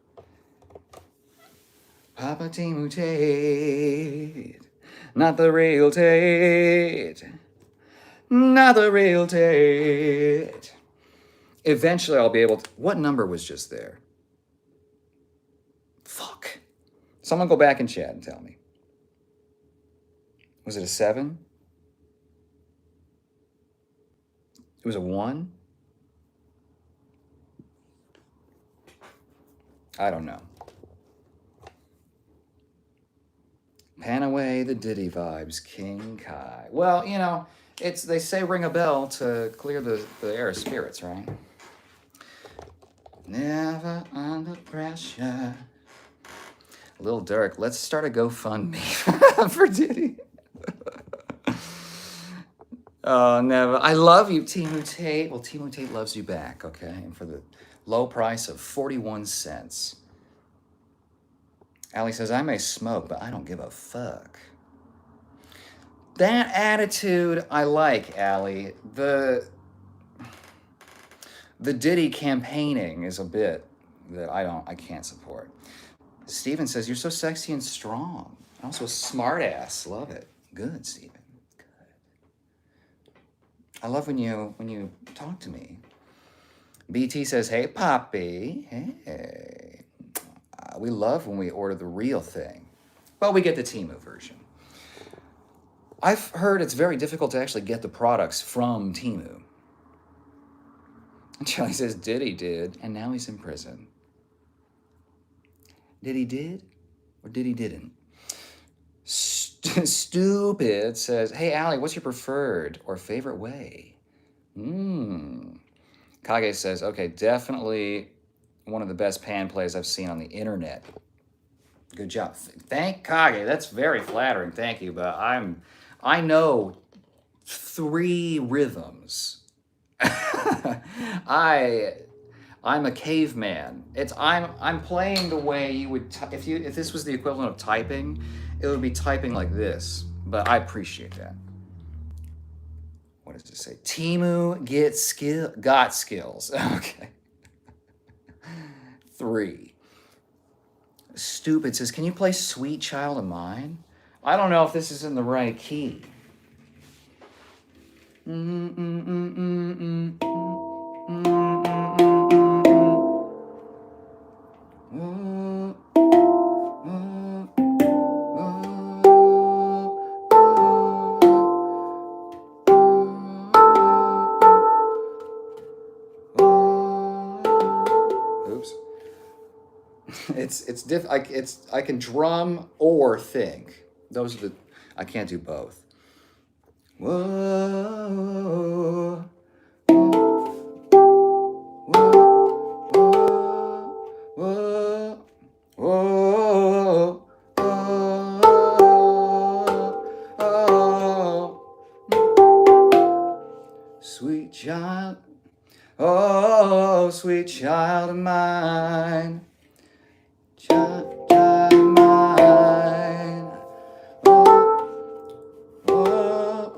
Papa Timu Tate. Not the real Tate. Not the real Tate. Eventually I'll be able to... What number was just there? Fuck. Someone go back in chat and tell me. Was it a 7? It was a 1? I don't know. Pan away the Diddy vibes, King Kai. Well, you know, they say ring a bell to clear the air of spirits, right? Never under pressure. Lil Durk, let's start a GoFundMe for Diddy. Oh, never. I love you, Timu Tate. Well, Timu Tate loves you back, okay? And for the low price of 41 cents. Allie says, I may smoke, but I don't give a fuck. That attitude I like, Allie. The Diddy campaigning is a bit that I can't support. Steven says, you're so sexy and strong. Also a smart ass. Love it. Good, Steven. Good. I love when you talk to me. BT says, hey, Poppy. Hey. We love when we order the real thing. Well, we get the Temu version. I've heard it's very difficult to actually get the products from Temu. Charlie says, Diddy did, and now he's in prison. Diddy did, or Diddy didn't? Stupid says, hey, Allie, what's your preferred or favorite way? Kage says, okay, definitely one of the best pan plays I've seen on the internet. Good job. Thank Kage. That's very flattering. Thank you. But I know 3 rhythms. I'm a caveman. I'm playing the way you would if this was the equivalent of typing, it would be typing like this. But I appreciate that. What does it say? Temu got skills. Okay. 3. Stupid says, can you play Sweet Child of Mine? I don't know if this is in the right key. Oops. I can drum or think. Those are the I can't do both. Whoa. Sweet child, oh, sweet child of mine, child of mine, oh.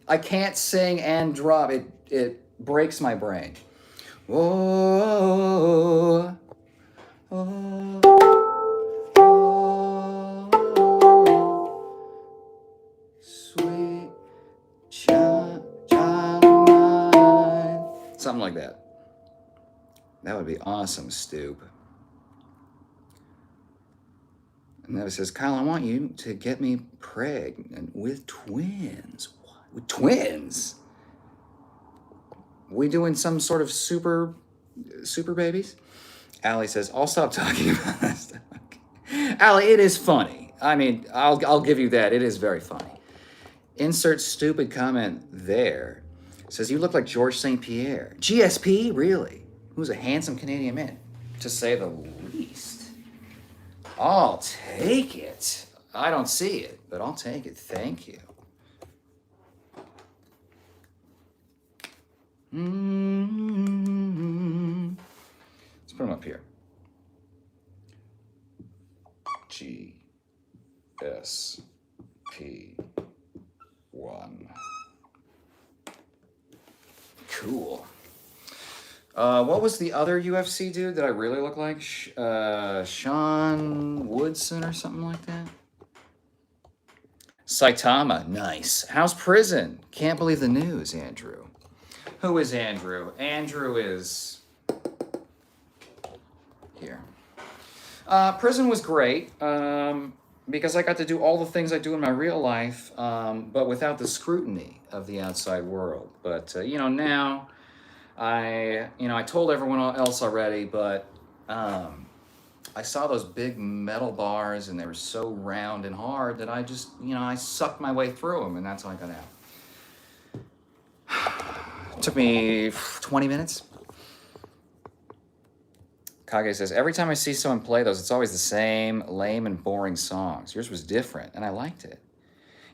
I can't sing and drop. It breaks my brain. Oh, sweet child of mine. Something like that. That would be awesome, Stoop. And then it says, Kyle, I want you to get me pregnant with twins. What? With twins? We doing some sort of super babies? Allie says, I'll stop talking about this. Allie, it is funny. I mean, I'll give you that. It is very funny. Insert stupid comment there. Says, you look like George St. Pierre. GSP? Really? Who's a handsome Canadian man, to say the least. I'll take it. I don't see it, but I'll take it. Thank you. Let's put them up here. GSP1. Cool. What was the other UFC dude that I really look like? Sean Woodson or something like that? Saitama, nice. How's prison? Can't believe the news, Andrew. Who is Andrew? Andrew is here. Prison was great because I got to do all the things I do in my real life, but without the scrutiny of the outside world. But now I told everyone else already, but I saw those big metal bars and they were so round and hard that I just, I sucked my way through them, and that's how I got out. It took me 20 minutes. Kage says, every time I see someone play those, it's always the same lame and boring songs. Yours was different, and I liked it.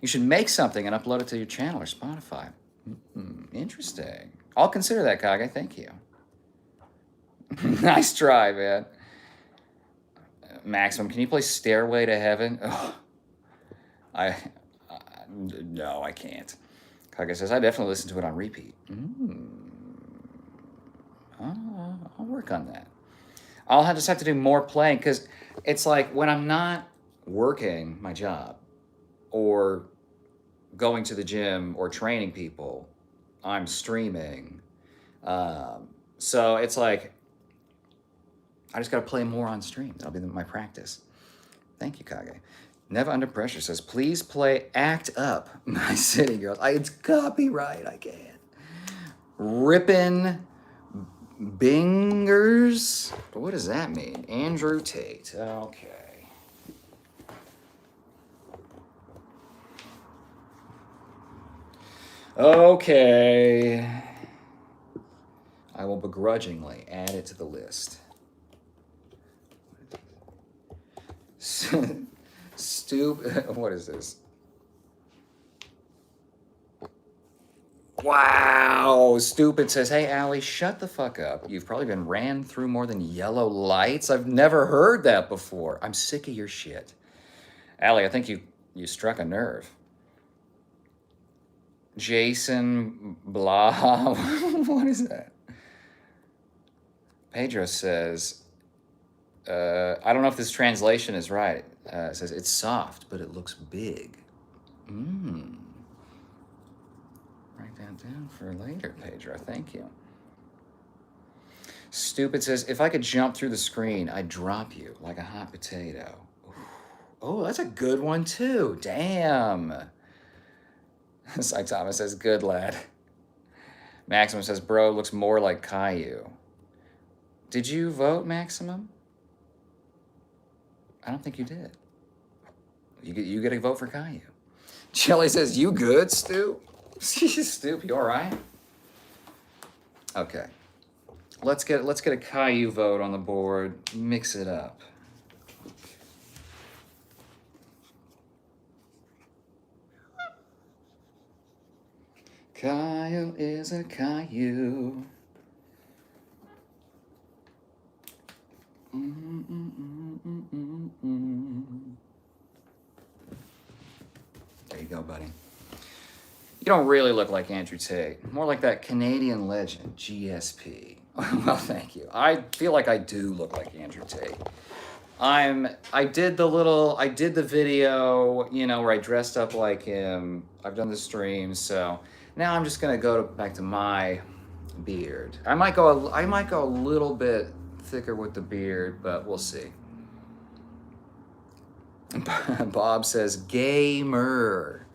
You should make something and upload it to your channel or Spotify. Interesting. I'll consider that, Kage. Thank you. Nice try, man. Maximum, can you play Stairway to Heaven? Oh, no, I can't. Kage says, I definitely listen to it on repeat. I'll work on that. I'll just have to do more playing because it's like when I'm not working my job or going to the gym or training people, I'm streaming. So it's like I just got to play more on stream. That'll be my practice. Thank you, Kage. Never Under Pressure says, please play Act Up, My City Girls. It's copyright, I can't. Rippin' Bingers? What does that mean? Andrew Tate. Okay. Okay. I will begrudgingly add it to the list. What is this? Wow, Stupid says, hey, Allie, shut the fuck up. You've probably been ran through more than yellow lights. I've never heard that before. I'm sick of your shit. Allie, I think you struck a nerve. Jason blah. What is that? Pedro says, I don't know if this translation is right. It says, it's soft, but it looks big. Write that down for later, Pedro. Thank you. Stupid says, if I could jump through the screen, I'd drop you like a hot potato. Oh, that's a good one, too. Damn. Saitama says, good lad. Maximum says, bro, looks more like Caillou. Did you vote, Maximum? I don't think you did. You get a vote for Caillou. Jelly says, you good, Stu? Stu, you all right? Okay. Let's get a Caillou vote on the board. Mix it up. Caillou is a Caillou. There you go, buddy. You don't really look like Andrew Tate. More like that Canadian legend, GSP. Well, thank you. I feel like I do look like Andrew Tate. I did the video, where I dressed up like him. I've done the streams, so now I'm just gonna go back to my beard. I might go a little bit thicker with the beard, but we'll see. Bob says, gamer.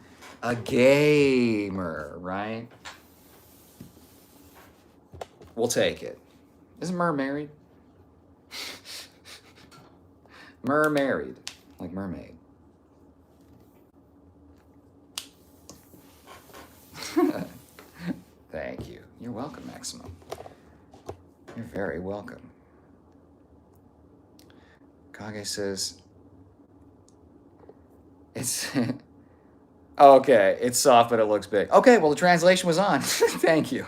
A gamer, right? We'll take it. Isn't Mer married? Mer married, like mermaid. Thank you. You're welcome, Maximum. You're very welcome. Kage says, it's... Okay, it's soft, but it looks big. Okay, well, the translation was on. Thank you.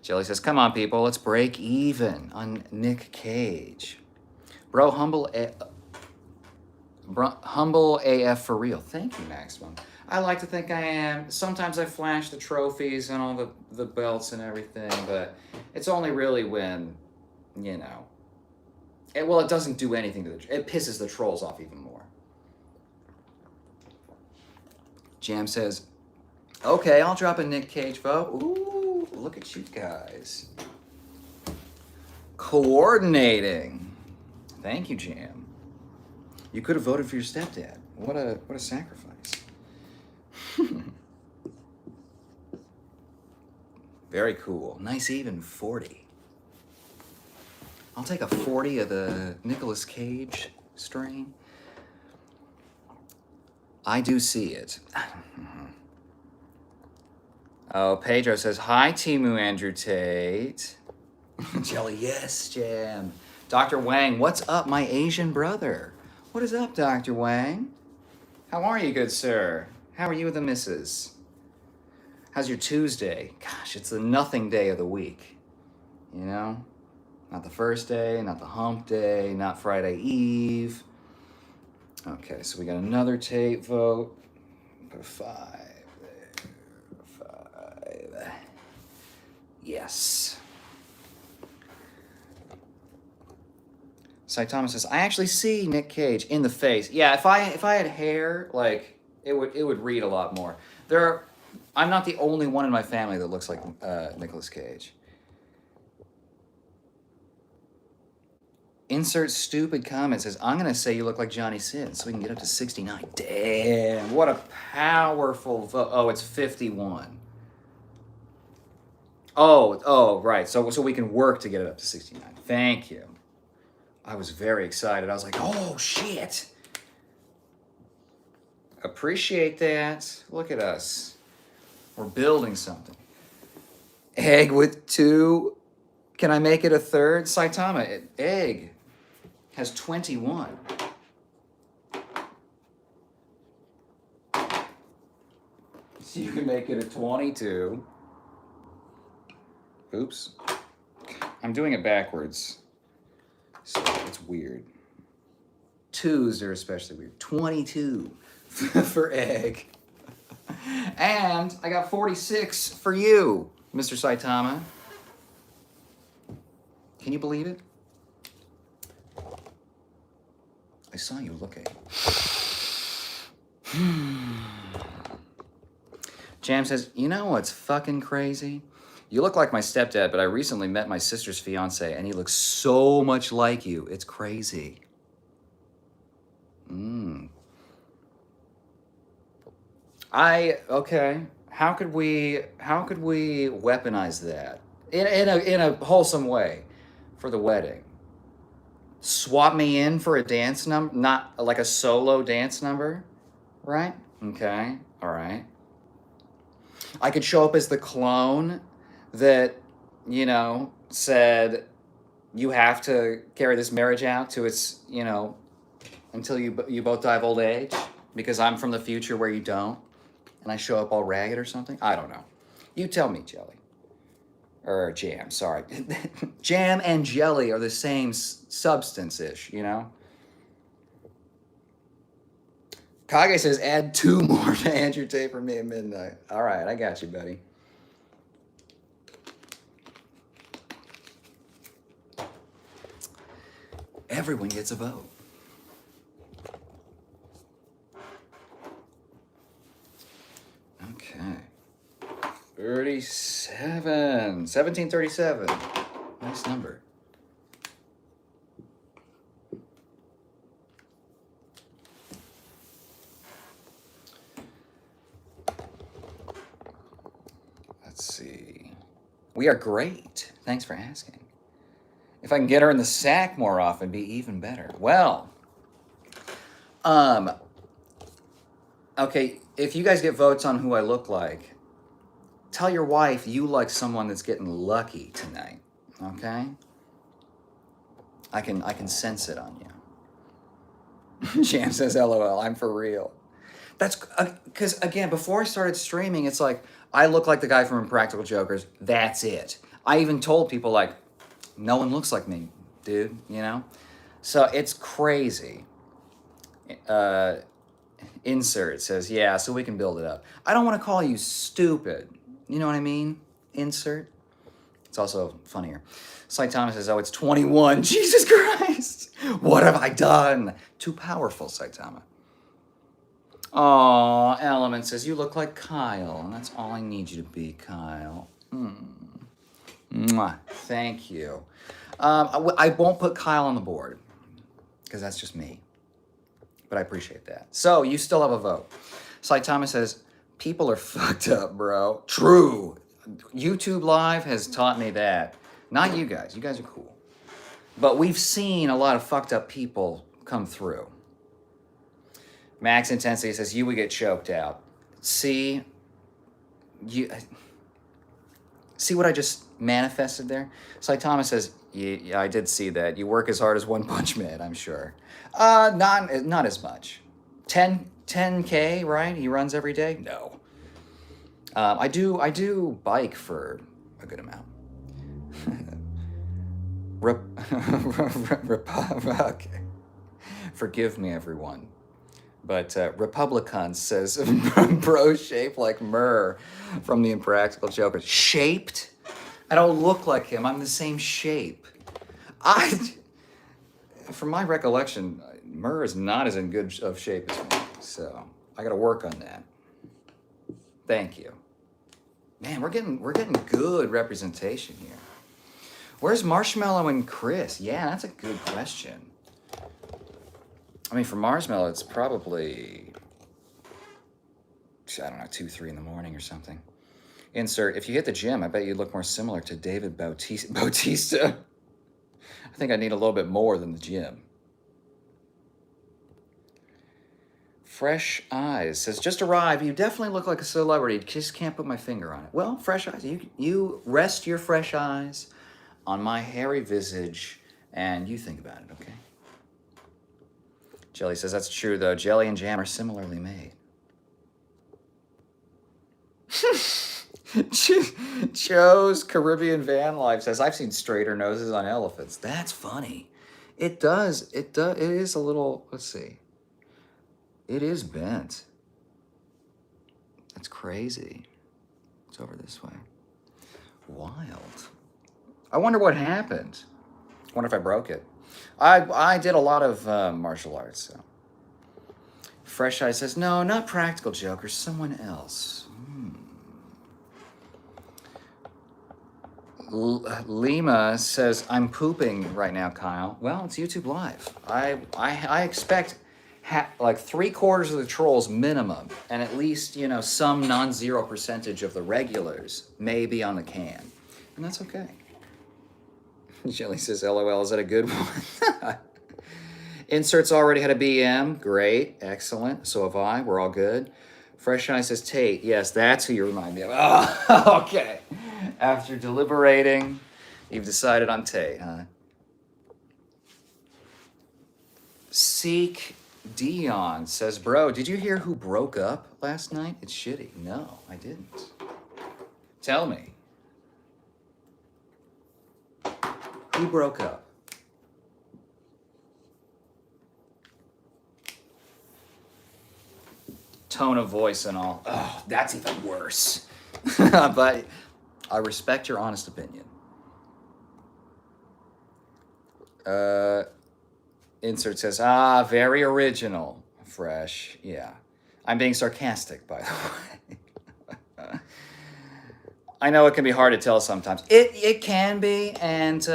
Jelly says, come on, people, let's break even on Nick Cage. Bro, humble AF for real. Thank you, Maximum. I like to think I am. Sometimes I flash the trophies and all the belts and everything, but it's only really when, it doesn't do anything to it pisses the trolls off even more. Jam says, okay, I'll drop a Nick Cage vote. Ooh, look at you guys. Coordinating. Thank you, Jam. You could have voted for your stepdad. What a sacrifice. Very cool. Nice even 40. I'll take a 40 of the Nicolas Cage strain. I do see it. Oh, Pedro says, hi, Timu Andrew Tate. Jelly, yes, Jam. Dr. Wang, what's up, my Asian brother? What is up, Dr. Wang? How are you, good sir? How are you with the missus? How's your Tuesday? Gosh, it's the nothing day of the week. Not the first day, not the hump day, not Friday Eve. Okay, so we got another Tate vote. Put a 5 there. 5. Yes. Saitama says, I actually see Nick Cage in the face. Yeah, if I had hair, like it would read a lot more. I'm not the only one in my family that looks like Nicolas Cage. Insert stupid comment says, I'm gonna say you look like Johnny Sins so we can get up to 69. Damn, what a powerful vote. Oh, it's 51. Oh, right. So we can work to get it up to 69. Thank you. I was very excited. I was like, oh shit. Appreciate that. Look at us. We're building something. Egg with 2. Can I make it a third? Saitama, egg has 21. So you can make it a 22. Oops. I'm doing it backwards. So it's weird. 2s are especially weird. 22 for egg. And I got 46 for you, Mr. Saitama. Can you believe it? I saw you looking. Jam says, you know what's fucking crazy? You look like my stepdad, but I recently met my sister's fiance, and he looks so much like you. It's crazy. Okay. How could we weaponize that in a wholesome way for the wedding? Swap me in for a dance number, not like a solo dance number, right? Okay. All right. I could show up as the clone that, said you have to carry this marriage out to its, until you both die of old age, because I'm from the future where you don't, and I show up all ragged or something. I don't know. You tell me, Jelly. Or Jam, sorry. Jam and jelly are the same substance-ish, Kage says, add 2 more to Andrew Tate for me at midnight. All right, I got you, buddy. Everyone gets a vote. Okay. 1737. Nice number. Let's see. We are great. Thanks for asking. If I can get her in the sack more often, be even better. Well, okay, if you guys get votes on who I look like, tell your wife you like someone that's getting lucky tonight, okay? I can sense it on you. Jam says, LOL, I'm for real. That's, because again, before I started streaming, it's like, I look like the guy from Impractical Jokers, that's it. I even told people, like, no one looks like me, dude, So it's crazy. Insert says, yeah, so we can build it up. I don't want to call you stupid. You know what I mean? Insert. It's also funnier. Saitama says, oh, it's 21. Jesus Christ. What have I done? Too powerful, Saitama. Aw, Element says, you look like Kyle. And that's all I need you to be, Kyle. Mwah. Thank you. I won't put Kyle on the board because that's just me. But I appreciate that. So you still have a vote. Saitama says, people are fucked up, bro. True. YouTube Live has taught me that. Not you guys. You guys are cool. But we've seen a lot of fucked up people come through. Max Intensity says, you would get choked out. See what I just manifested there? Saitama says, yeah, I did see that. You work as hard as One Punch Man, I'm sure. Not as much. 10K, right? He runs every day? No. I do bike for a good amount. Okay. Forgive me, everyone. But Republican says, bro shaped like Murr from the Impractical Jokers. Shaped? I don't look like him. I'm the same shape. from my recollection, Murr is not as in good of shape as me. So I got to work on that. Thank you. Man, we're getting good representation here. Where's Marshmallow and Chris? Yeah, that's a good question. I mean, for Marshmallow, it's probably, I don't know, 2, 3 in the morning or something. Insert, if you hit the gym, I bet you look more similar to David Bautista. I think I need a little bit more than the gym. Fresh Eyes says, just arrived. You definitely look like a celebrity. Just can't put my finger on it. Well, Fresh Eyes, you rest your fresh eyes on my hairy visage and you think about it, okay? Jelly says, that's true, though. Jelly and jam are similarly made. Joe's Caribbean Van Life says, I've seen straighter noses on elephants. That's funny. It does. It is a little, let's see. It is bent. That's crazy. It's over this way. Wild. I wonder what happened. I wonder if I broke it. I did a lot of martial arts. So. Fresh Eye says, no, not Practical Joker, someone else. Lima says, I'm pooping right now, Kyle. Well, it's YouTube Live. I expect like 3/4 of the trolls minimum, and at least, you know, some non-zero percentage of the regulars may be on the can. And that's okay. Jelly says, LOL, is that a good one? Inserts already had a BM. Great. Excellent. So have I. We're all good. Fresh Eye says, Tate. Yes, that's who you remind me of. Oh, okay. After deliberating, you've decided on Tate, huh? Seek Dion says, bro, did you hear who broke up last night? It's shitty. No, I didn't. Tell me. Who broke up? Tone of voice and all. Oh, that's even worse. But I respect your honest opinion. Insert says, very original. Fresh. Yeah. I'm being sarcastic, by the way. I know it can be hard to tell sometimes. It can be, and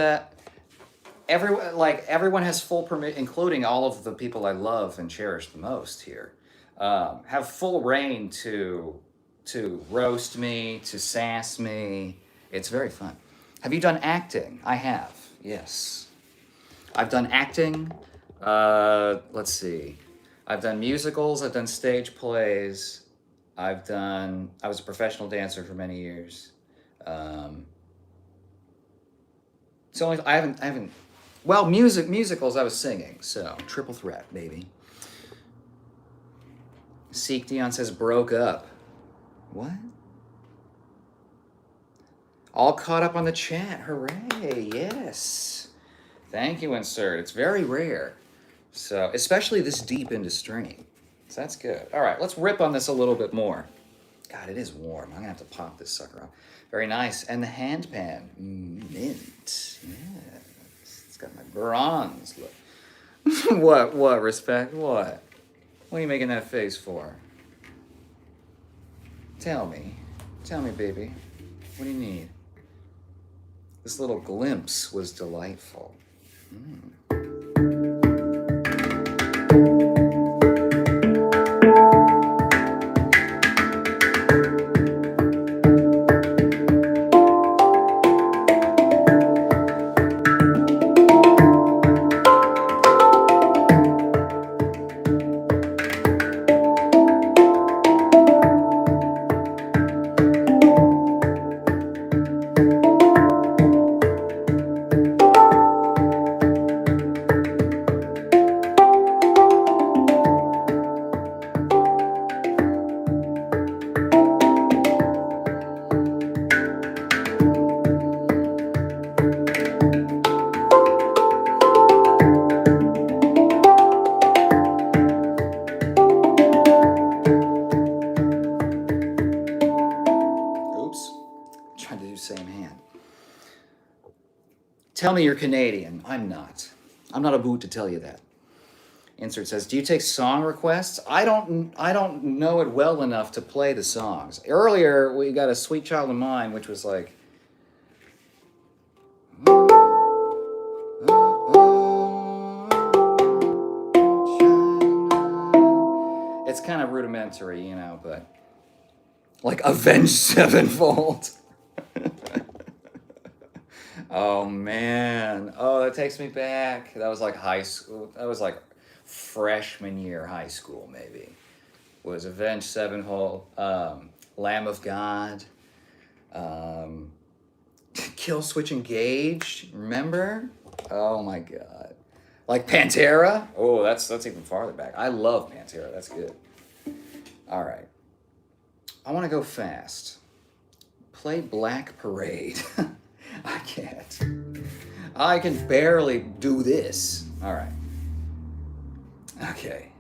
everyone has full permit, including all of the people I love and cherish the most here, have full reign to roast me, to sass me. It's very fun. Have you done acting? I have. Yes, I've done acting. Let's see. I've done musicals. I've done stage plays. I was a professional dancer for many years. So I haven't. Well, musicals. I was singing. So triple threat, baby. Seek Dion says broke up. What? All caught up on the chat. Hooray! Yes. Thank you, Insert. It's very rare. So, especially this deep into stream. So that's good. All right, let's rip on this a little bit more. God, it is warm. I'm going to have to pop this sucker off. Very nice. And the hand pan. Mint. Yes. It's got my bronze look. What, respect? What? What are you making that face for? Tell me. Tell me, baby. What do you need? This little glimpse was delightful. Tell me you're Canadian. I'm not. I'm not a boot to tell you that. Insert says, do you take song requests? I don't know it well enough to play the songs. Earlier, we got a Sweet Child of Mine, which was like, it's kind of rudimentary, you know, but like Avenged Sevenfold. Oh man. Oh, that takes me back. That was like high school. That was like freshman year high school, maybe. Was Avenged Sevenfold, Lamb of God, um, Kill Switch Engage. Remember? Oh my god. Like Pantera. Oh, that's even farther back. I love Pantera. That's good. All right. I want to go fast. Play Black Parade. I can't. I can barely do this. All right. Okay.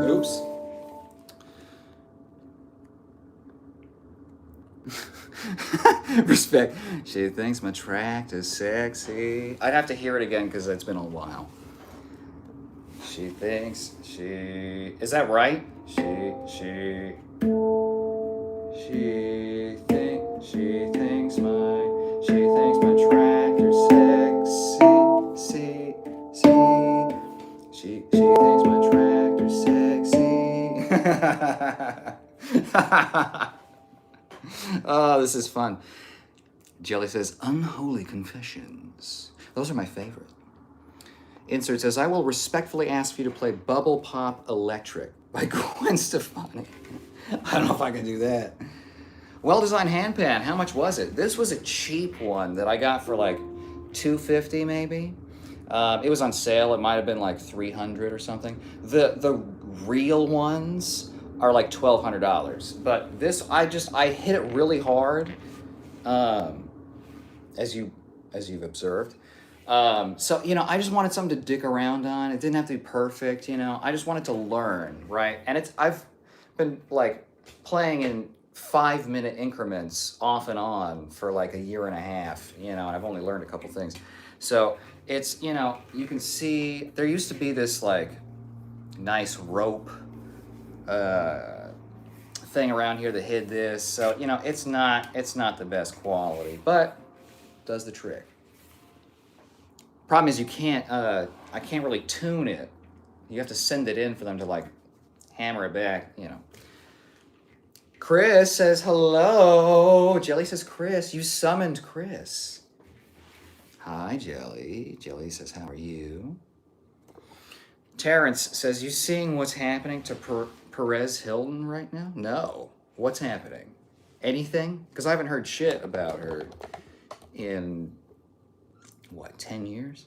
Oops. Respect. She thinks my tract is sexy. I'd have to hear it again because it's been a while. She thinks she... Is that right? She thinks my tractor's sexy. She thinks my tractor's sexy. Oh, this is fun. Jelly says, unholy confessions. Those are my favorite. Insert says, I will respectfully ask you to play Bubble Pop Electric by Gwen Stefani. I don't know if I can do that. Well-designed handpan, how much was it? This was a cheap one that I got for like $250 maybe. It was on sale. It might have been like $300 or something. The real ones are like $1,200. But this, I hit it really hard, as you've observed. So, you know, I just wanted something to dig around on. It didn't have to be perfect, you know. I just wanted to learn, right? And I've been like playing in 5-minute increments off and on for like a year and a half, you know, and I've only learned a couple things. So it's, you know, you can see there used to be this like nice rope thing around here that hid this. So, you know, it's not the best quality, but does the trick. Problem is you can't, I can't really tune it. You have to send it in for them to like hammer it back, you know. Chris says hello. Jelly says, Chris, you summoned Chris. Hi, Jelly. Jelly says, how are you? Terrence says, you seeing what's happening to Perez Hilton right now? No. What's happening? Anything? Because I haven't heard shit about her in, what, 10 years?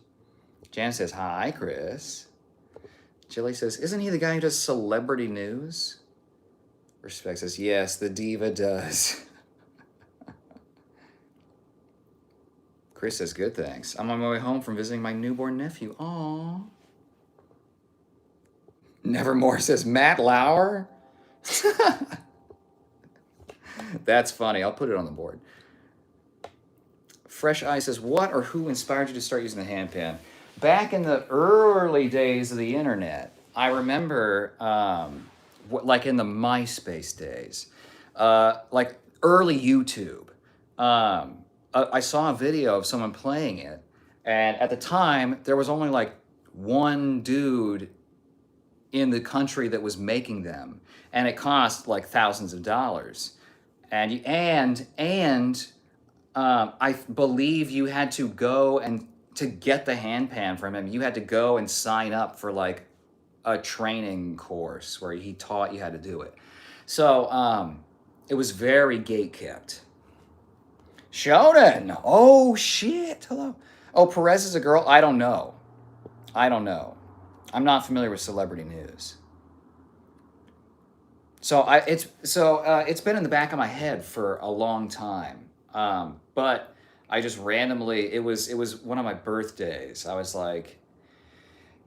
Jan says, hi, Chris. Jelly says, isn't he the guy who does celebrity news? Respect says, yes, the diva does. Chris says, good, thanks. I'm on my way home from visiting my newborn nephew. Aww. Nevermore says, Matt Lauer? That's funny. I'll put it on the board. Fresh Eye says, what or who inspired you to start using the handpan? Back in the early days of the internet, I remember, like in the MySpace days, like early YouTube. I saw a video of someone playing it, and at the time there was only like one dude in the country that was making them, and it cost like thousands of dollars. And I believe you had to go and to get the handpan from him, you had to go and sign up for like a training course where he taught you how to do it. So it was very gate kept. Shonen. Oh shit. Hello. Oh, Perez is a girl. I don't know. I don't know. I'm not familiar with celebrity news. So it's been in the back of my head for a long time. But I just randomly it was one of my birthdays. I was like,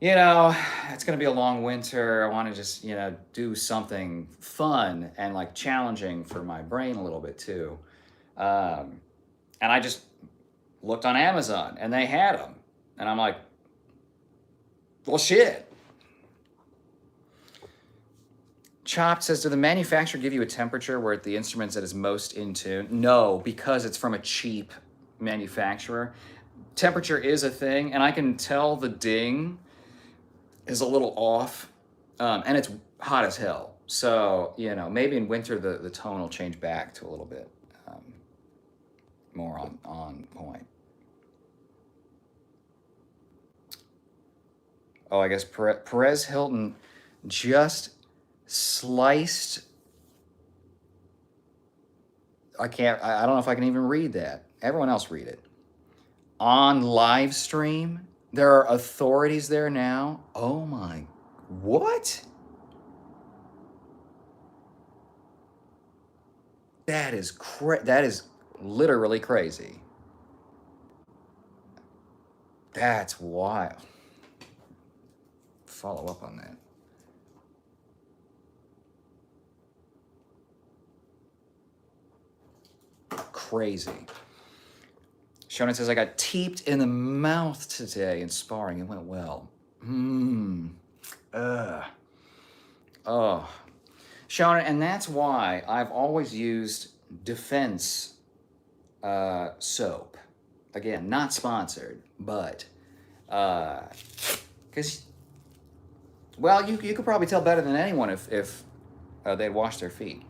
it's gonna be a long winter. I want to just do something fun and like challenging for my brain a little bit too. Um, and I just looked on Amazon and they had them, and I'm like, well, shit. Chopped says, "Do the manufacturer give you a temperature where the instrument's at its most in tune?" No, because it's from a cheap manufacturer. Temperature is a thing, and I can tell the ding is a little off, and it's hot as hell. So maybe in winter the tone will change back to a little bit more on point. Oh, I guess Perez Hilton just sliced. I don't know if I can even read that. Everyone else read it. On live stream, there are authorities there now. Oh my, what? That is literally crazy. That's wild. Follow up on that. Crazy. Shonen says, "I got teeped in the mouth today in sparring. It went well." Oh. Shonen, and that's why I've always used Defense soap. Again, not sponsored, but because well, you could probably tell better than anyone if they'd wash their feet.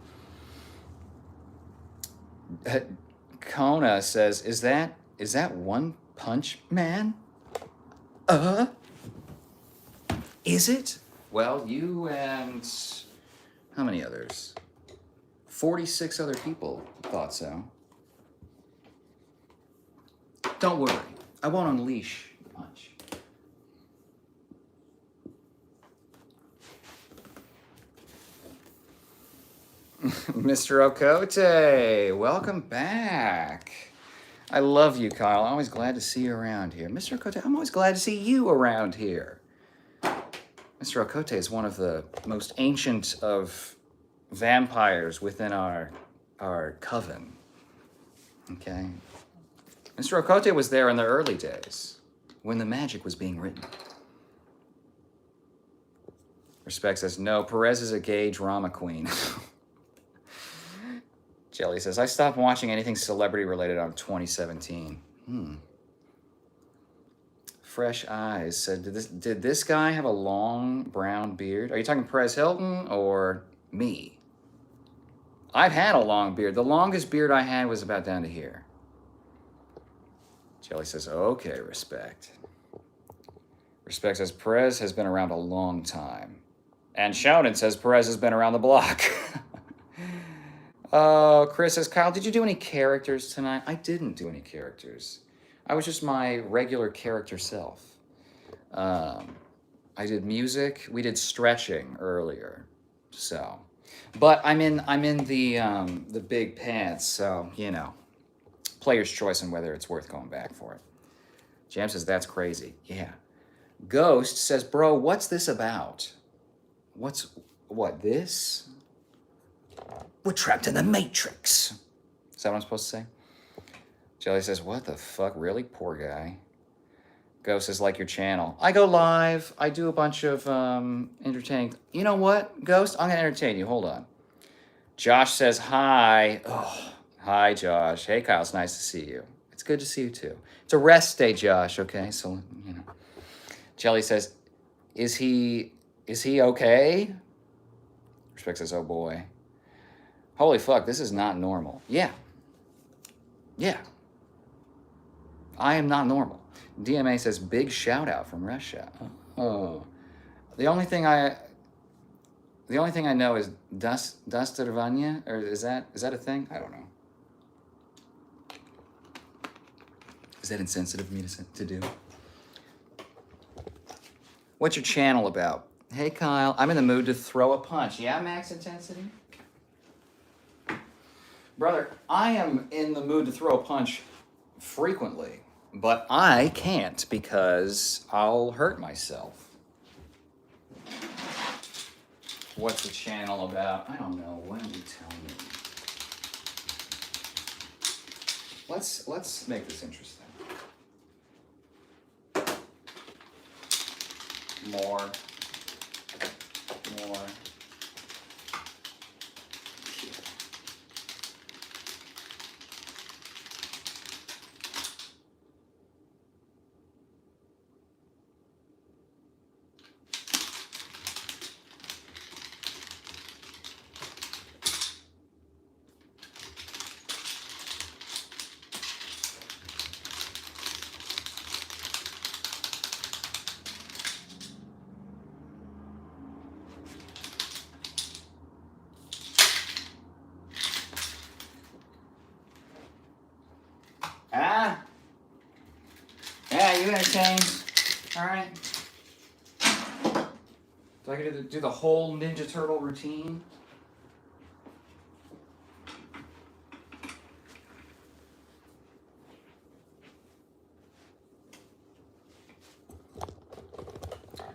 Kona says, "Is that One Punch Man?" Is it? Well, you and how many others? 46 other people thought so. Don't worry, I won't unleash Punch. Mr. Okote, welcome back. I love you, Kyle. I'm always glad to see you around here. Mr. Okote, I'm always glad to see you around here. Mr. Okote is one of the most ancient of vampires within our coven. Okay? Mr. Okote was there in the early days when the magic was being written. Respect says, "No, Perez is a gay drama queen." Jelly says, "I stopped watching anything celebrity related on 2017. Fresh Eyes said, did this guy have a long brown beard? Are you talking Perez Hilton or me? I've had a long beard. The longest beard I had was about down to here." Jelly says, "Okay, Respect." Respect says, "Perez has been around a long time." And Shouted says, "Perez has been around the block." Chris says, "Kyle, did you do any characters tonight?" I didn't do any characters. I was just my regular character self. I did music. We did stretching earlier, so. But I'm in the big pants, so player's choice on whether it's worth going back for it. Jam says, "That's crazy." Yeah. Ghost says, "Bro, what's this about?" What this? "We're trapped in the Matrix." Is that what I'm supposed to say? Jelly says, "What the fuck? Really? Poor guy." Ghost says, "Like your channel." I go live. I do a bunch of entertaining. You know what, Ghost? I'm going to entertain you. Hold on. Josh says hi. Oh, hi, Josh. Hey, Kyle. It's nice to see you. It's good to see you too. It's a rest day, Josh. Okay, so you know. Jelly says, "Is he okay?" Respect says, "Oh boy, holy fuck, this is not normal." Yeah, yeah. I am not normal. DMA says, "Big shout out from Russia." Oh, the only thing I know is Dastarvanya, or is that a thing? I don't know. Is that insensitive of me to do? What's your channel about? Hey, Kyle, I'm in the mood to throw a punch. Yeah, max intensity? Brother, I am in the mood to throw a punch frequently, but I can't because I'll hurt myself. What's the channel about? I don't know. Why don't you tell me? Let's make this interesting. More. Ah? Yeah, you entertained. All right. Do I get to do the whole Ninja Turtle routine?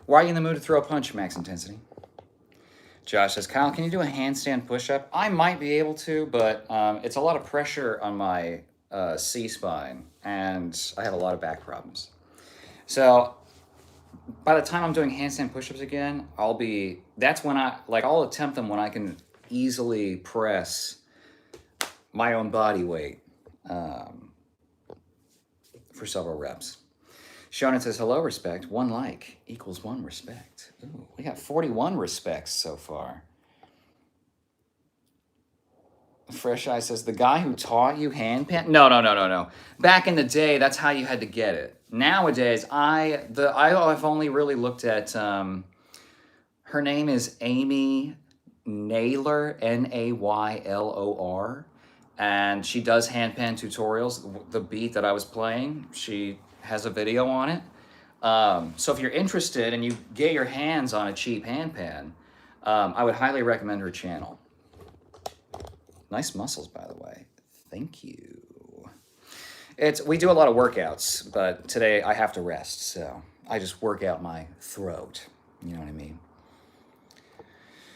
Why are you in the mood to throw a punch, max intensity? Josh says, Kyle, can you do a handstand push-up? I might be able to, but it's a lot of pressure on my C-spine, and I have a lot of back problems. So by the time I'm doing handstand push-ups again, that's when I'll attempt them when I can easily press my own body weight for several reps. Shonen says, hello, respect. 1 like equals 1 respect. Ooh, we got 41 respects so far. Fresh Eye says, the guy who taught you handpan? No. Back in the day, that's how you had to get it. Nowadays, I've only really looked at, her name is Amy Naylor, Naylor, and she does handpan tutorials. The beat that I was playing, she has a video on it. So if you're interested and you get your hands on a cheap handpan, I would highly recommend her channel. Nice muscles, by the way. Thank you. We do a lot of workouts, but today I have to rest, so I just work out my throat. You know what I mean?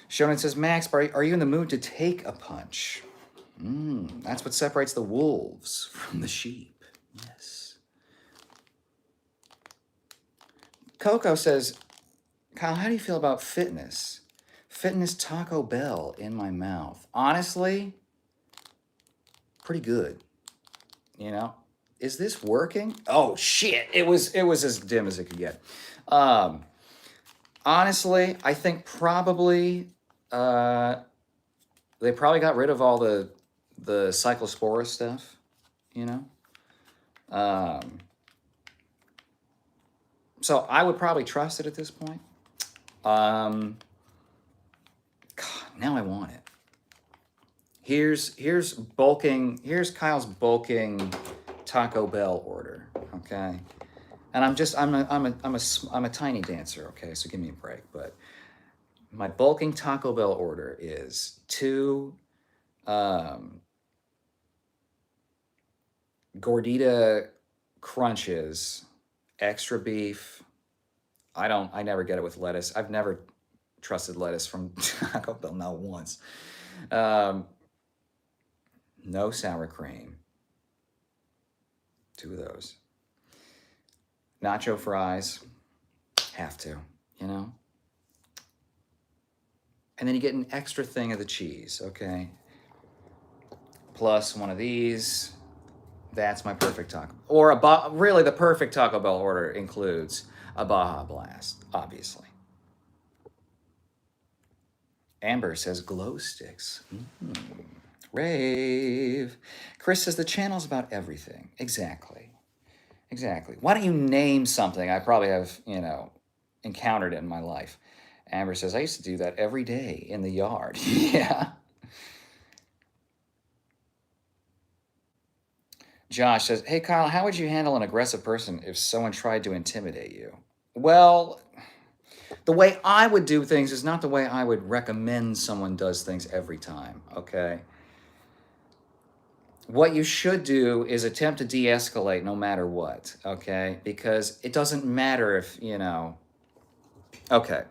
Shonen says, Max, are you in the mood to take a punch? That's what separates the wolves from the sheep. Yes. Coco says, Kyle, how do you feel about fitness? Fitness Taco Bell in my mouth. Honestly, pretty good. You know? Is this working? Oh shit! It was as dim as it could get. Honestly, I think probably they probably got rid of all the cyclospora stuff. You know. So I would probably trust it at this point. God, now I want it. Here's Kyle's bulking Taco Bell order, okay? And I'm a tiny dancer, okay? So give me a break, but my bulking Taco Bell order is 2 gordita crunches, extra beef. I never get it with lettuce. I've never trusted lettuce from Taco Bell, not once. No sour cream. 2 of those. Nacho fries. Have to, you know? And then you get an extra thing of the cheese, okay? Plus one of these. That's my perfect taco. Or really, the perfect Taco Bell order includes a Baja Blast, obviously. Amber says glow sticks. Rave. Chris says the channel's about everything. Exactly. Exactly. Why don't you name something I probably have, encountered in my life? Amber says, I used to do that every day in the yard. Yeah. Josh says, hey, Kyle, how would you handle an aggressive person if someone tried to intimidate you? Well, the way I would do things is not the way I would recommend someone does things every time, okay? What you should do is attempt to de-escalate no matter what, okay? Because it doesn't matter if, okay.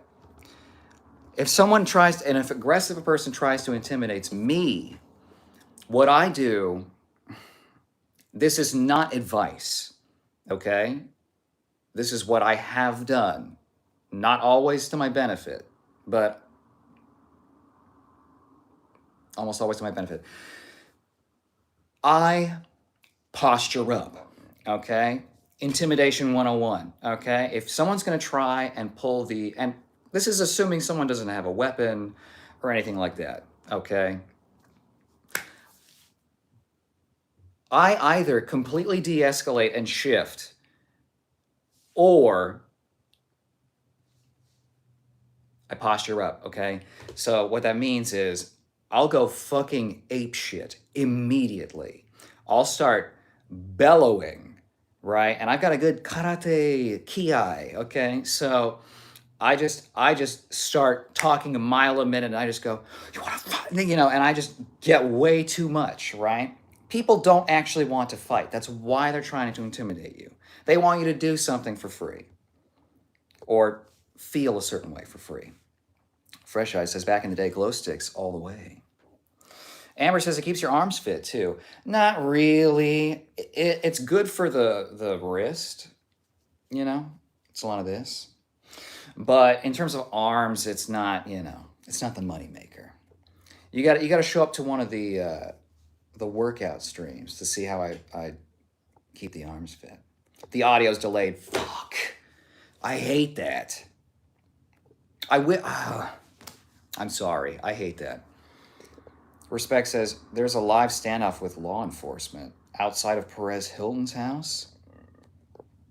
If if aggressive person tries to intimidate me, what I do, this is not advice, okay? This is what I have done. Not always to my benefit, but almost always to my benefit. I posture up, okay? Intimidation 101, okay? If someone's gonna try and and this is assuming someone doesn't have a weapon or anything like that, okay? I either completely de-escalate and shift, or I posture up, okay? So what that means is I'll go fucking apeshit immediately. I'll start bellowing, right? And I've got a good karate ki, okay? So I just start talking a mile a minute and I just go, you wanna fight? And I just get way too much, right? People don't actually want to fight. That's why they're trying to intimidate you. They want you to do something for free or feel a certain way for free. Fresh Eyes says, back in the day, glow sticks all the way. Amber says it keeps your arms fit too. Not really. It's good for the wrist, It's a lot of this. But in terms of arms, it's not, it's not the money maker. You got to show up to one of the workout streams to see how I keep the arms fit. The audio's delayed. Fuck. I hate that. I'm sorry. I hate that. Respect says, there's a live standoff with law enforcement outside of Perez Hilton's house.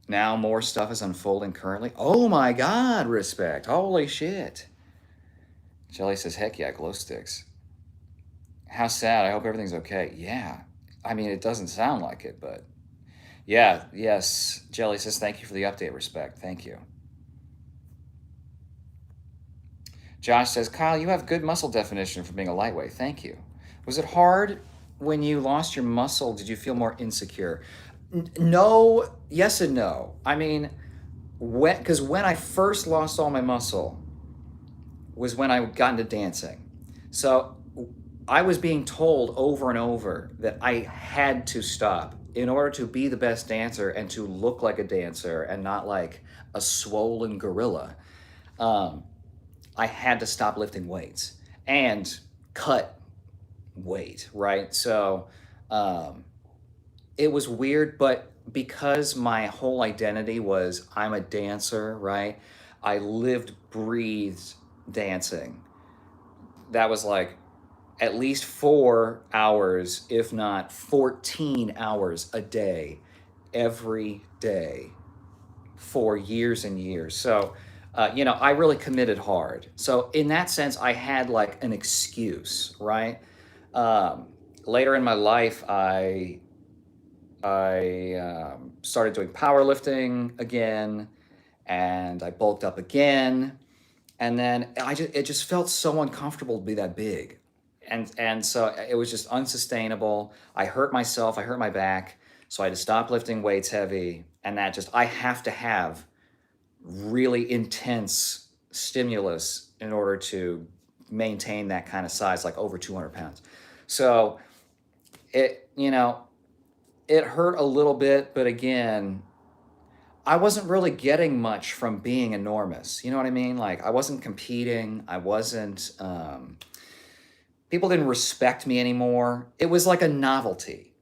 Now more stuff is unfolding currently. Oh my God, Respect. Holy shit. Jelly says, heck yeah, glow sticks. How sad. I hope everything's okay. Yeah. I mean, it doesn't sound like it, but yeah, yes. Jelly says, thank you for the update, Respect. Thank you. Josh says, Kyle, you have good muscle definition for being a lightweight. Thank you. Was it hard when you lost your muscle? Did you feel more insecure? No, yes and no. I mean, because when I first lost all my muscle was when I got into dancing. So I was being told over and over that I had to stop in order to be the best dancer and to look like a dancer and not like a swollen gorilla. I had to stop lifting weights and cut weight, right? So it was weird, but because my whole identity was I'm a dancer, right? I lived, breathed dancing. That was like at least 4 hours, if not 14 hours a day, every day for years and years. So I really committed hard. So in that sense, I had like an excuse, right? Later in my life, I started doing powerlifting again, and I bulked up again, and then it just felt so uncomfortable to be that big, and so it was just unsustainable. I hurt myself. I hurt my back, so I had to stop lifting weights heavy, and I have to have really intense stimulus in order to maintain that kind of size, like over 200 pounds. So it hurt a little bit, but again, I wasn't really getting much from being enormous. You know what I mean? Like I wasn't competing. I wasn't. People didn't respect me anymore. It was like a novelty.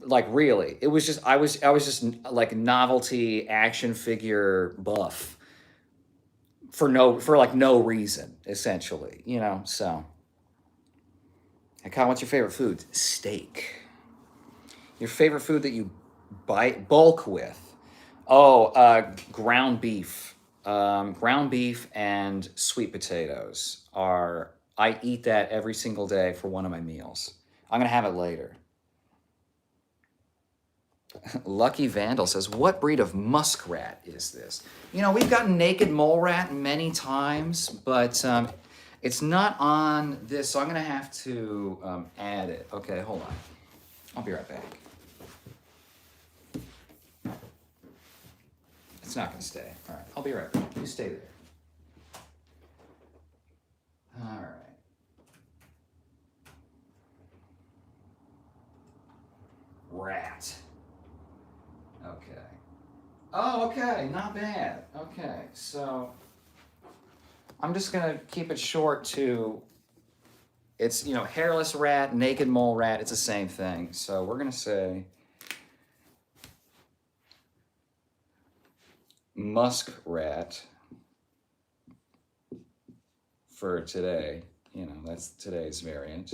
Like really, it was just I was just like novelty action figure buff for like no reason essentially. You know. So, hey, Kyle, what's your favorite food? Steak. Your favorite food that you bulk with? Oh, ground beef. Ground beef and sweet potatoes are. I eat that every single day for one of my meals. I'm gonna have it later. Lucky Vandal says, "What breed of muskrat is this?" You know, we've gotten naked mole rat many times, but it's not on this, so I'm gonna have to add it. Okay, hold on. I'll be right back. It's not gonna stay. All right, I'll be right back. You stay there. All right. Rat. Okay. Oh, okay, not bad. Okay, so I'm just gonna keep it short to, it's, you know, hairless rat, naked mole rat, it's the same thing. So we're gonna say muskrat for today. You know, that's today's variant.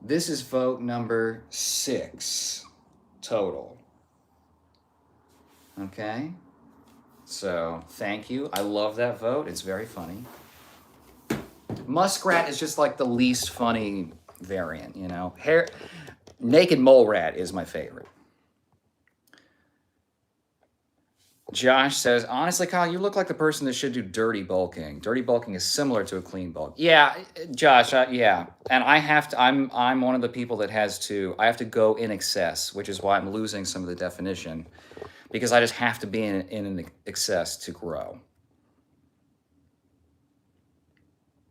This is vote number 6 total. Okay? So, thank you. I love that vote. It's very funny. Muskrat is just like the least funny variant, you know? Naked mole rat is my favorite. Josh says, honestly, Kyle, you look like the person that should do dirty bulking. Dirty bulking is similar to a clean bulk. Yeah, Josh, yeah. And I have to, I'm one of the people that has to, I have to go in excess, which is why I'm losing some of the definition, because I just have to be in an excess to grow.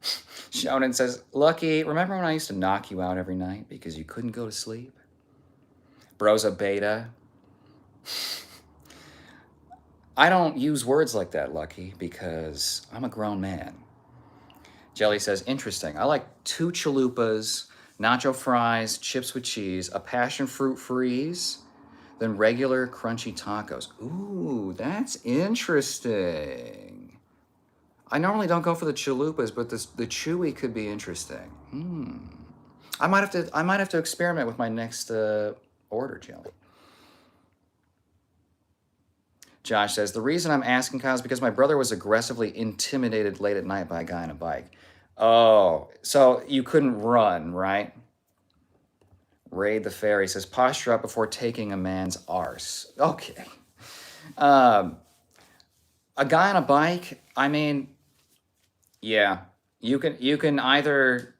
Shonen says, Lucky, remember when I used to knock you out every night because you couldn't go to sleep? Brosa Beta. I don't use words like that, Lucky, because I'm a grown man. Jelly says, interesting. I like 2 chalupas, nacho fries, chips with cheese, a passion fruit freeze, then regular crunchy tacos. Ooh, that's interesting. I normally don't go for the chalupas, but the chewy could be interesting. I might have to experiment with my next order, Jelly. Josh says, the reason I'm asking, Kyle, is because my brother was aggressively intimidated late at night by a guy on a bike. Oh, so you couldn't run, right? Raid the Fairy says, posture up before taking a man's arse. Okay. A guy on a bike, I mean, yeah. You can either...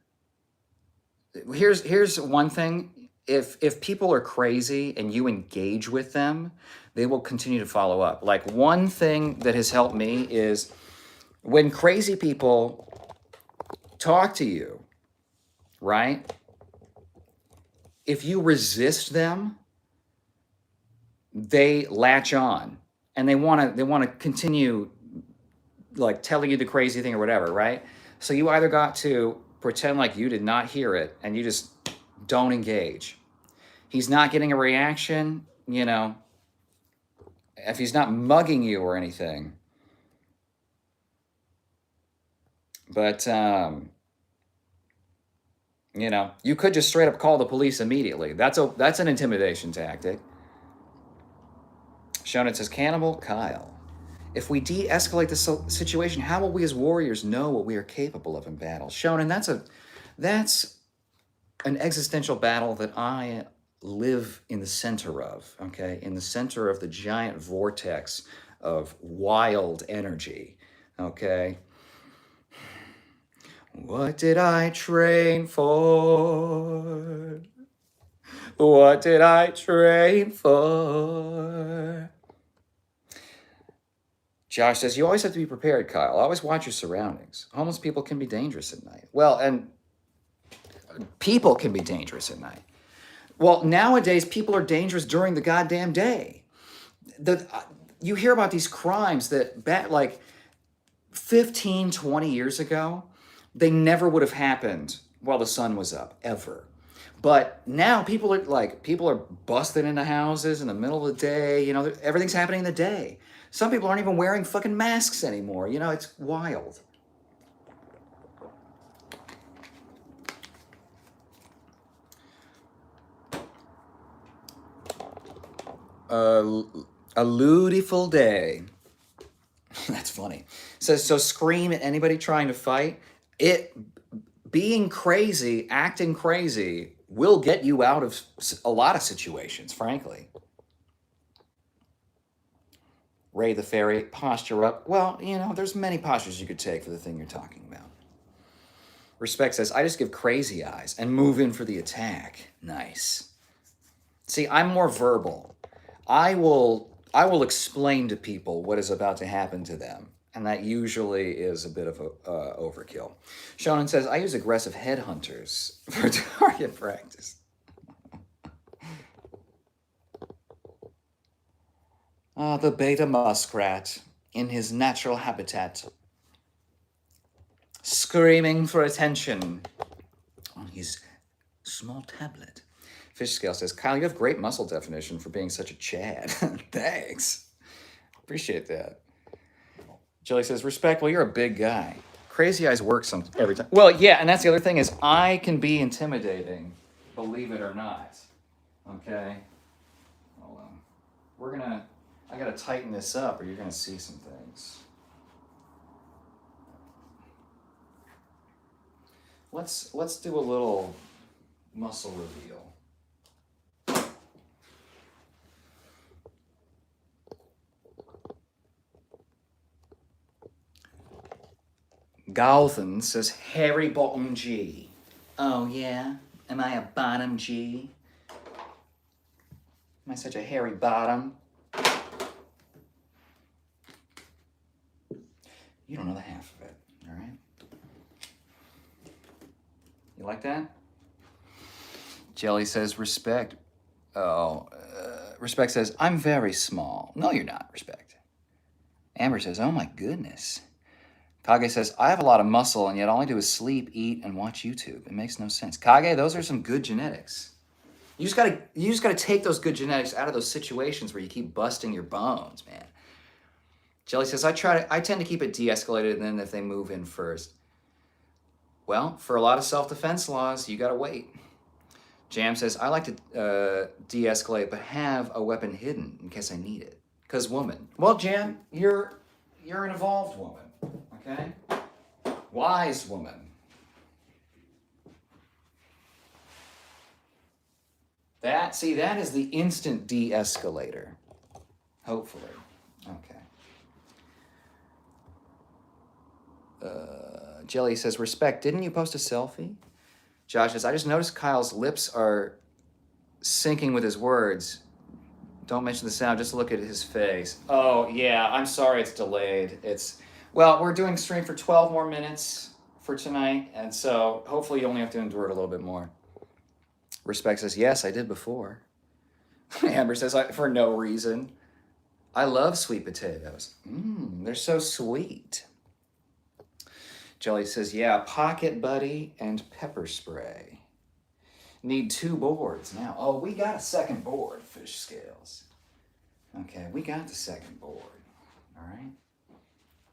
Here's one thing. If people are crazy and you engage with them, they will continue to follow up. Like, one thing that has helped me is when crazy people talk to you, right? If you resist them, they latch on and they want to continue like telling you the crazy thing or whatever, right? So you either got to pretend like you did not hear it and you just don't engage. He's not getting a reaction, you know, if he's not mugging you or anything. But, you know, you could just straight up call the police immediately. That's an intimidation tactic. Shonen says, Cannibal Kyle, if we de-escalate the situation, how will we as warriors know what we are capable of in battle? Shonen, that's an existential battle that I live in the center of, okay? In the center of the giant vortex of wild energy, okay? What did I train for? What did I train for? Josh says, you always have to be prepared, Kyle. Always watch your surroundings. Homeless people can be dangerous at night. Well, and people can be dangerous at night. Well, nowadays, people are dangerous during the goddamn day. you hear about these crimes that like 15, 20 years ago, they never would have happened while the sun was up, ever. But now people are busting into houses in the middle of the day. You know, everything's happening in the day. Some people aren't even wearing fucking masks anymore. You know, it's wild. A lutiful day. That's funny. Says, so scream at anybody trying to fight. It being crazy, acting crazy, will get you out of a lot of situations, frankly. Ray the Fairy, posture up. Well, you know, there's many postures you could take for the thing you're talking about. Respect says, I just give crazy eyes and move in for the attack. Nice. See, I'm more verbal. I will explain to people what is about to happen to them. And that usually is a bit of a overkill. Shonen says, I use aggressive headhunters for target practice. The beta muskrat in his natural habitat, screaming for attention on his small tablet. Fish Scale says, Kyle, you have great muscle definition for being such a Chad. Thanks. Appreciate that. Jelly says, respect, well, you're a big guy. Crazy eyes work every time. Well, yeah, and that's the other thing is I can be intimidating, believe it or not. Okay? Hold on. I gotta tighten this up or you're gonna see some things. Let's do a little muscle reveal. Galthan says, hairy bottom G. Oh, yeah? Am I a bottom G? Am I such a hairy bottom? You don't know the half of it, all right? You like that? Jelly says, respect. Respect says, I'm very small. No, you're not, Respect. Amber says, oh my goodness. Kage says, I have a lot of muscle, and yet all I do is sleep, eat, and watch YouTube. It makes no sense. Kage, those are some good genetics. You just gotta take those good genetics out of those situations where you keep busting your bones, man. Jelly says, I tend to keep it de-escalated, and then if they move in first. Well, for a lot of self-defense laws, you gotta wait. Jam says, I like to de-escalate, but have a weapon hidden in case I need it. Because woman. Well, Jam, you're an evolved woman. Okay? Wise woman. That is the instant de-escalator. Hopefully. Okay. Jelly says, respect, didn't you post a selfie? Josh says, I just noticed Kyle's lips are syncing with his words. Don't mention the sound, just look at his face. Oh, yeah, I'm sorry it's delayed. Well, we're doing stream for 12 more minutes for tonight, and so hopefully you only have to endure it a little bit more. Respect says, yes, I did before. Amber says, for no reason. I love sweet potatoes. They're so sweet. Jelly says, yeah, pocket buddy and pepper spray. Need 2 boards now. Oh, we got a second board, Fish Scales. Okay, we got the second board. All right.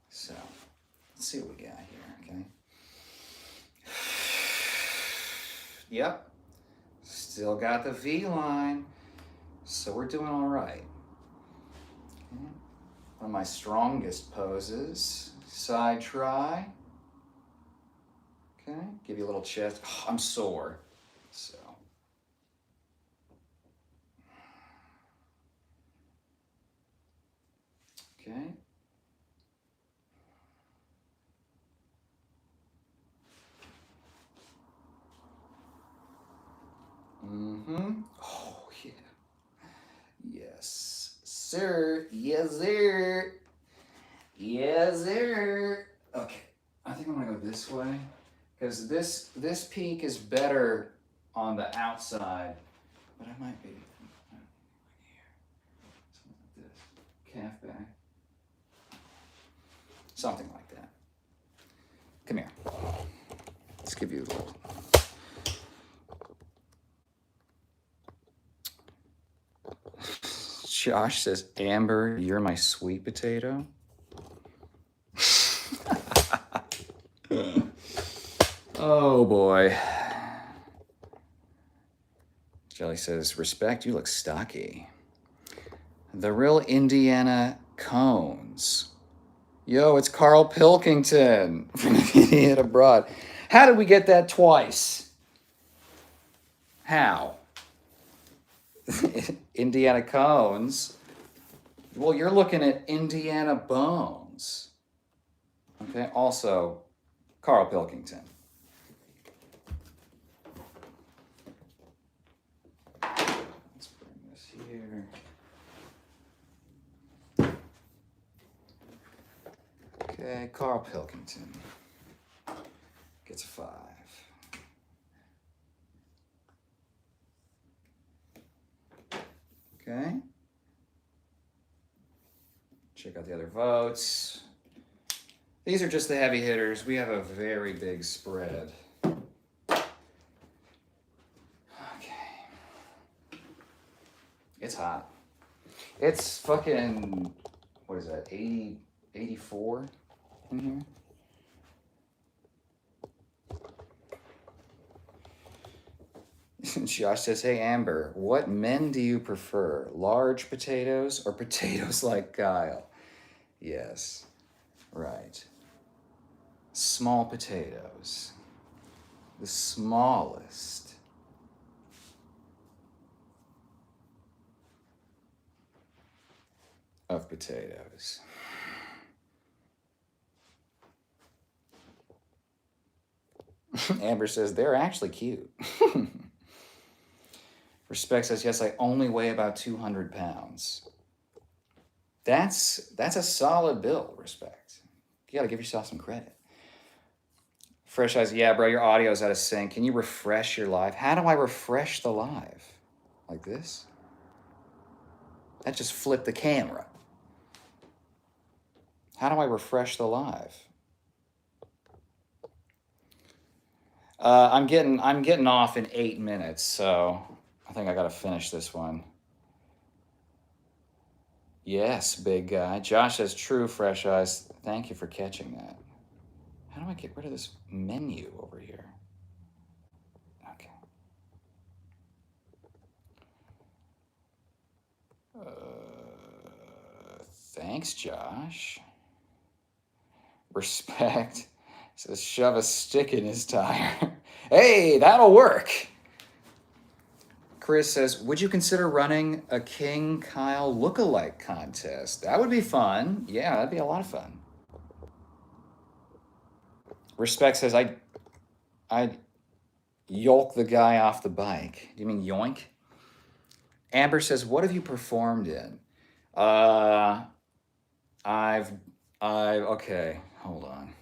So, let's see what we got here, okay? Yep. Still got the V line. So we're doing all right. Okay. One of my strongest poses. Side try. Okay, give you a little chest. Oh, I'm sore. So. Okay. Oh, yeah. Yes, sir. Yes, sir. Yes, sir. Okay. I think I'm gonna go this way. Because this peak is better on the outside. But I might be here. Something like this. calf back. Something like that. Come here. Let's give you a little. Josh says, Amber, you're my sweet potato. Oh boy. Jelly says, respect, you look stocky. The real Indiana Cones. Yo, it's Carl Pilkington from Idiot Abroad. How did we get that twice? How? Indiana Cones. Well, you're looking at Indiana Bones. Okay, also Carl Pilkington. Let's bring this here. Okay, Carl Pilkington gets a 5. Okay. Check out the other votes. These are just the heavy hitters. We have a very big spread. Okay. It's hot. It's fucking, what is that, 80, 84 in here? Josh says, hey, Amber, what men do you prefer? Large potatoes or potatoes like Kyle? Yes, right. Small potatoes. The smallest. Of potatoes. Amber says, they're actually cute. Respect says, yes, I only weigh about 200 pounds. That's a solid build, Respect. You gotta give yourself some credit. Fresh Eyes, yeah, bro, your audio's out of sync. Can you refresh your live? How do I refresh the live? Like this? That just flipped the camera. How do I refresh the live? I'm getting off in 8 minutes, so I think I gotta finish this one. Yes, big guy. Josh says, true, Fresh Eyes. Thank you for catching that. How do I get rid of this menu over here? Okay. Thanks, Josh. Respect says, shove a stick in his tire. Hey, that'll work. Chris says, would you consider running a King Kyle lookalike contest? That would be fun. Yeah, that'd be a lot of fun. Respect says, I'd yoink the guy off the bike. Do you mean yoink? Amber says, what have you performed in? Okay, hold on.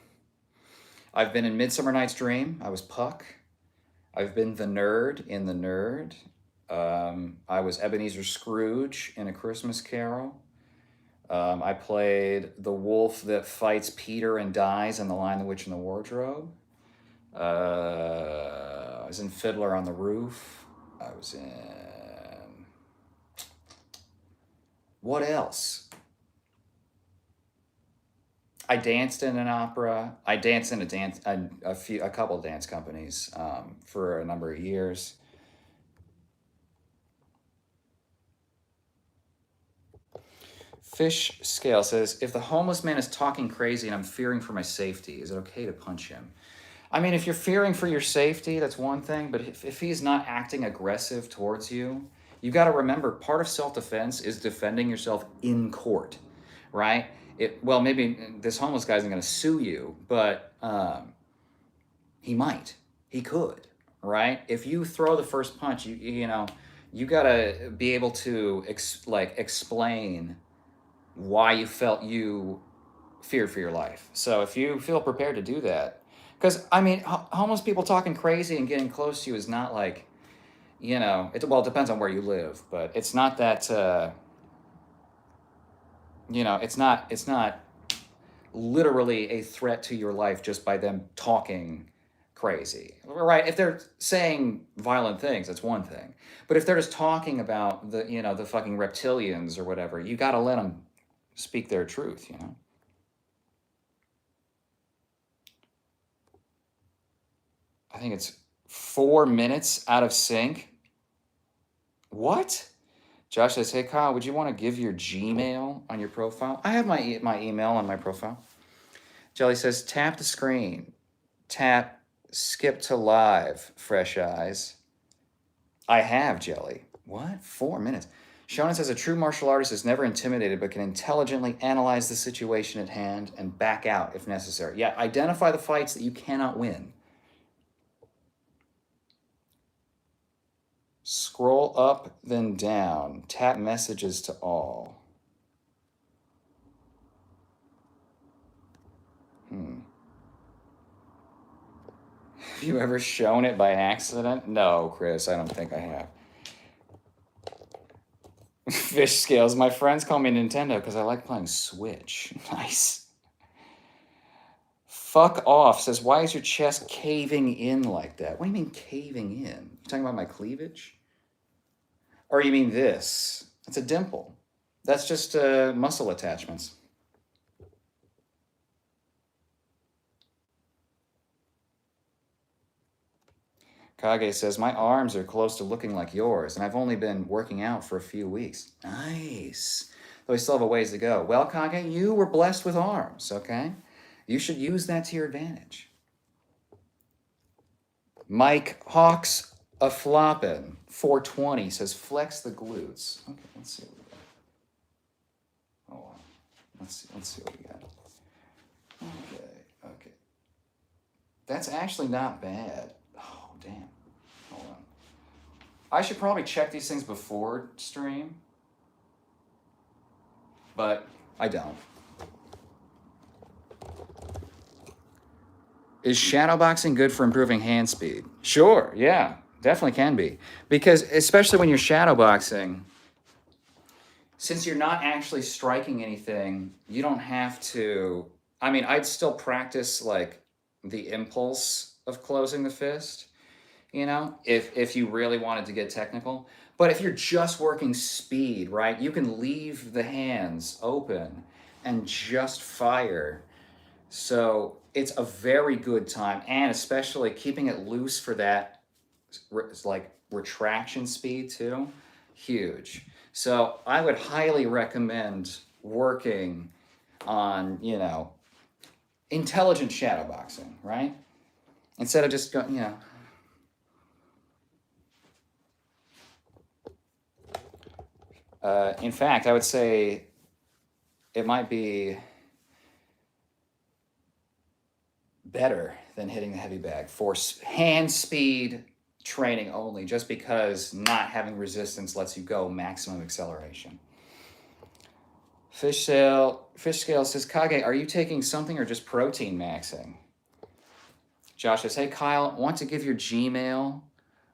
I've been in Midsummer Night's Dream. I was Puck. I've been the nerd in The Nerd. I was Ebenezer Scrooge in A Christmas Carol. I played the wolf that fights Peter and dies in The Lion, the Witch, and the Wardrobe. I was in Fiddler on the Roof. I was in... What else? I danced in an opera. I danced in a couple of dance companies for a number of years. Fish Scale says, if the homeless man is talking crazy and I'm fearing for my safety, is it okay to punch him? I mean, if you're fearing for your safety, that's one thing, but if he's not acting aggressive towards you, you got to remember, part of self-defense is defending yourself in court, right? Well, maybe this homeless guy isn't going to sue you, but he might. He could, right? If you throw the first punch, you got to be able to explain why you felt you feared for your life. So if you feel prepared to do that, because I mean, homeless people talking crazy and getting close to you is not like, it depends on where you live, but it's not that it's not literally a threat to your life just by them talking crazy, right? If they're saying violent things, that's one thing. But if they're just talking about the fucking reptilians or whatever, you got to let them speak their truth. I think it's 4 minutes out of sync. What? Josh says, hey, Kyle, would you want to give your Gmail on your profile? I have my email on my profile. Jelly says, tap the screen. Tap skip to live, fresh eyes. I have, Jelly. What? 4 minutes. Shonen says, a true martial artist is never intimidated but can intelligently analyze the situation at hand and back out if necessary. Yeah, identify the fights that you cannot win. Scroll up, then down. Tap messages to all. Have you ever shown it by accident? No, Chris, I don't think I have. Fish scales. My friends call me Nintendo because I like playing Switch. Nice. Fuck off says, why is your chest caving in like that? What do you mean caving in? You talking about my cleavage? Or you mean this? It's a dimple. That's just muscle attachments. Kage says, my arms are close to looking like yours, and I've only been working out for a few weeks. Nice. Though we still have a ways to go. Well, Kage, you were blessed with arms, okay? You should use that to your advantage. Mike Hawks a floppin' 420 says, flex the glutes. Okay, let's see what we got. Hold on. Let's see what we got. Okay. That's actually not bad. Oh, damn. Hold on. I should probably check these things before stream, but I don't. Is shadowboxing good for improving hand speed? Sure, yeah, definitely can be. Because especially when you're shadowboxing, since you're not actually striking anything, you don't have to. I mean, I'd still practice like the impulse of closing the fist, if you really wanted to get technical. But if you're just working speed, right, you can leave the hands open and just fire. So it's a very good time, and especially keeping it loose for that like retraction speed too, huge. So I would highly recommend working on, intelligent shadowboxing, right? Instead of just going, in fact, I would say it might be better than hitting the heavy bag for hand speed training only, just because not having resistance lets you go maximum acceleration. Fish Scale says, Kage, are you taking something or just protein maxing? Josh says, hey Kyle, want to give your Gmail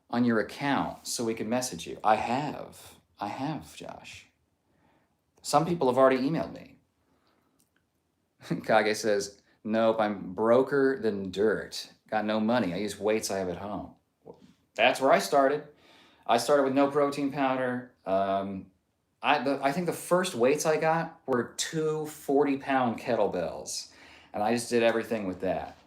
on your account so we can message you? I have, Josh. Some people have already emailed me. Kage says, nope, I'm broker than dirt. Got no money. I use weights I have at home. That's where I started. I started with no protein powder. I think the first weights I got were 2 40-pound kettlebells, and I just did everything with that.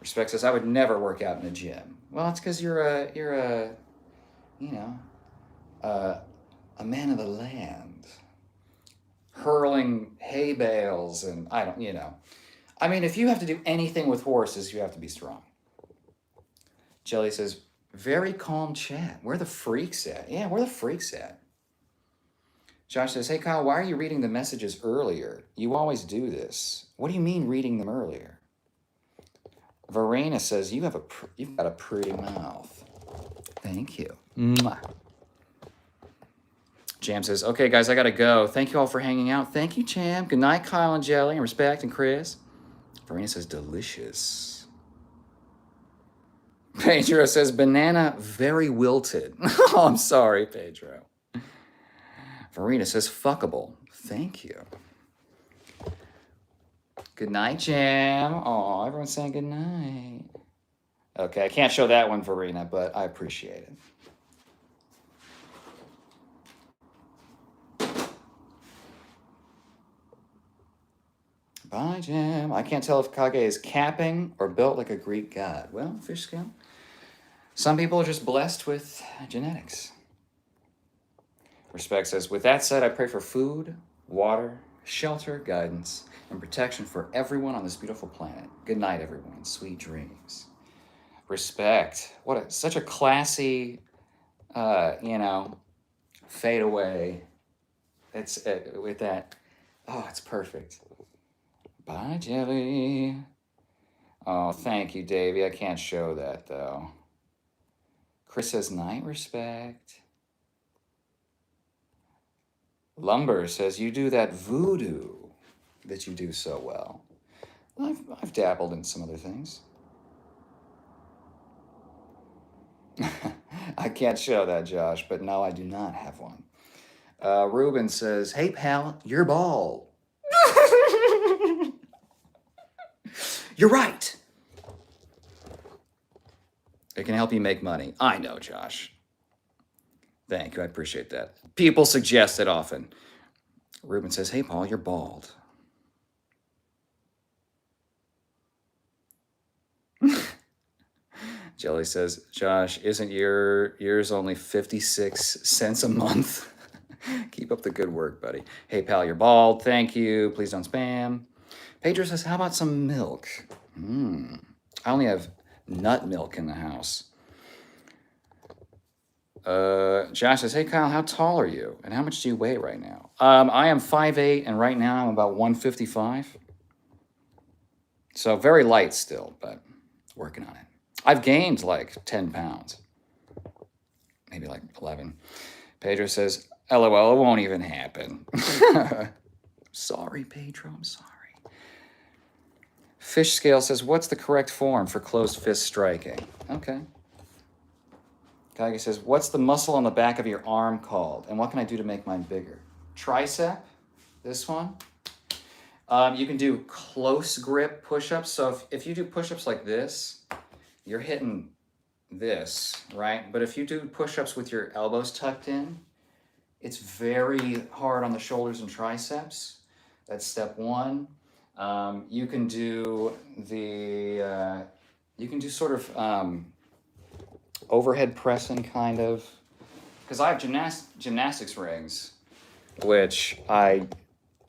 Respect says, I would never work out in a gym. Well, it's because you're a man of the land, hurling hay bales, and I mean, if you have to do anything with horses, you have to be strong. Jelly says, very calm chat. Where are the freaks at? Yeah, where are the freaks at? Josh says, hey Kyle, why are you reading the messages earlier? You always do this. What do you mean reading them earlier? Verena says, you've got a pretty mouth. Thank you. Mwah. Jam says, okay, guys, I got to go. Thank you all for hanging out. Thank you, Jam. Good night, Kyle and Jelly, and Respect and Chris. Verena says, delicious. Pedro says, banana very wilted. Oh, I'm sorry, Pedro. Verena says fuckable. Thank you. Good night, Jam. Oh, everyone's saying good night. Okay, I can't show that one, Verena, but I appreciate it. Bye, Jam. I can't tell if Kage is capping or built like a Greek god. Well, fish scale. Some people are just blessed with genetics. Respect says, with that said, I pray for food, water, shelter, guidance, and protection for everyone on this beautiful planet. Good night, everyone. Sweet dreams. Respect. Such a classy, fade away. It's with that. Oh, it's perfect. Bye, Jelly. Oh, thank you, Davey. I can't show that, though. Chris says, night, respect. Lumber says, you do that voodoo that you do so well. I've dabbled in some other things. I can't show that, Josh, but no, I do not have one. Ruben says, hey, pal, you're bald. You're right. It can help you make money. I know, Josh. Thank you. I appreciate that. People suggest it often. Ruben says, hey, Paul, you're bald. Jelly says, Josh, isn't yours only 56 cents a month? Keep up the good work, buddy. Hey, pal, you're bald. Thank you. Please don't spam. Pedro says, how about some milk? I only have nut milk in the house. Josh says, hey, Kyle, how tall are you? And how much do you weigh right now? I am 5'8", and right now I'm about 155. So very light still, but working on it. I've gained like 10 pounds. Maybe like 11. Pedro says, LOL, it won't even happen. Sorry, Pedro, I'm sorry. Fish Scale says, what's the correct form for closed fist striking? Okay. Kage says, what's the muscle on the back of your arm called? And what can I do to make mine bigger? Tricep, this one. You can do close grip push-ups. So if you do push-ups like this, you're hitting this, right? But if you do push-ups with your elbows tucked in, it's very hard on the shoulders and triceps. That's step one. You can do sort of overhead pressing kind of, because I have gymnastics rings, which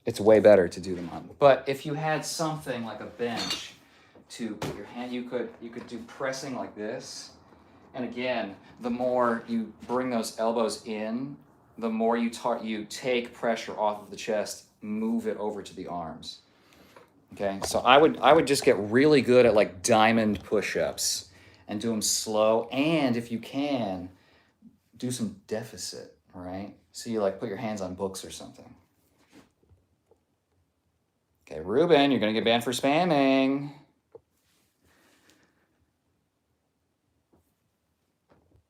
it's way better to do them on. But if you had something like a bench to put your hand, you could do pressing like this. And again, the more you bring those elbows in, the more you take pressure off of the chest, move it over to the arms. Okay, so I would just get really good at like diamond push-ups and do them slow. And if you can, do some deficit, right? So you like put your hands on books or something. Okay, Ruben, you're gonna get banned for spamming.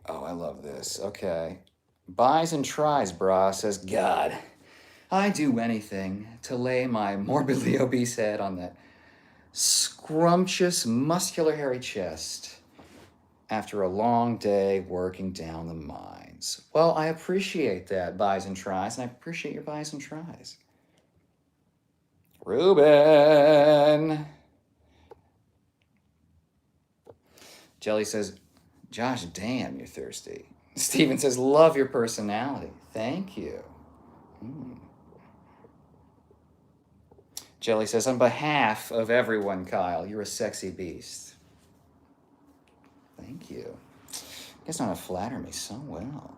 Oh, I love this. Okay. Buys and tries, brah, says, God, I do anything to lay my morbidly obese head on that scrumptious, muscular, hairy chest after a long day working down the mines. Well, I appreciate that, buys and tries, and I appreciate your buys and tries. Ruben. Jelly says, Josh, damn, you're thirsty. Steven says, love your personality. Thank you. Jelly says, on behalf of everyone, Kyle, you're a sexy beast. Thank you. You guys know how to flatter me so well.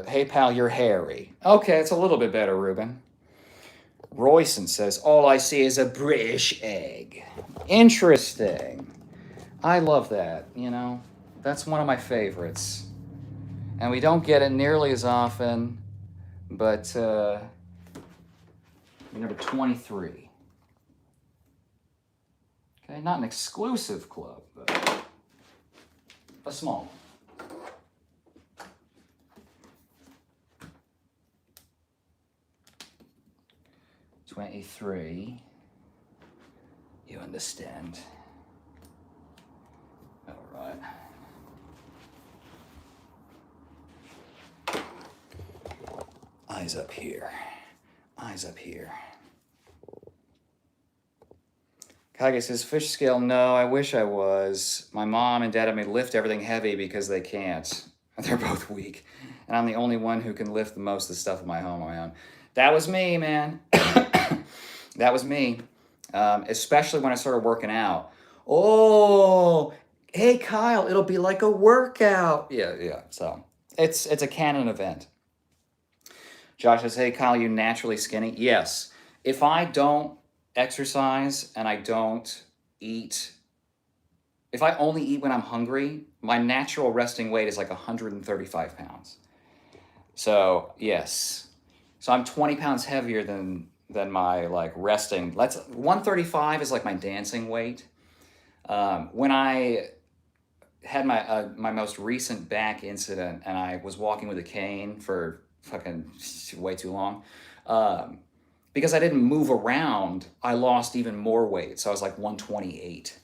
Hey, pal, you're hairy. Okay, it's a little bit better, Ruben. Royson says, all I see is a British egg. Interesting. I love that, you know. That's one of my favorites. And we don't get it nearly as often, but number 23. Okay, not an exclusive club, but a small one. 23. You understand. All right. Eyes up here. Eyes up here. Kage says, fish scale, no, I wish I was. My mom and dad have me lift everything heavy because they can't. They're both weak. And I'm the only one who can lift the most of the stuff in my home on my own. That was me, man. That was me. Especially when I started working out. Oh, hey, Kyle, it'll be like a workout. Yeah. So it's a canon event. Josh says, hey, Kyle, you naturally skinny? Yes. If I don't exercise and I don't eat, if I only eat when I'm hungry, my natural resting weight is like 135 pounds. So, yes. So I'm 20 pounds heavier than my like resting. 135 is like my dancing weight. When I had my most recent back incident and I was walking with a cane for fucking way too long, because I didn't move around, I lost even more weight. So I was like 128.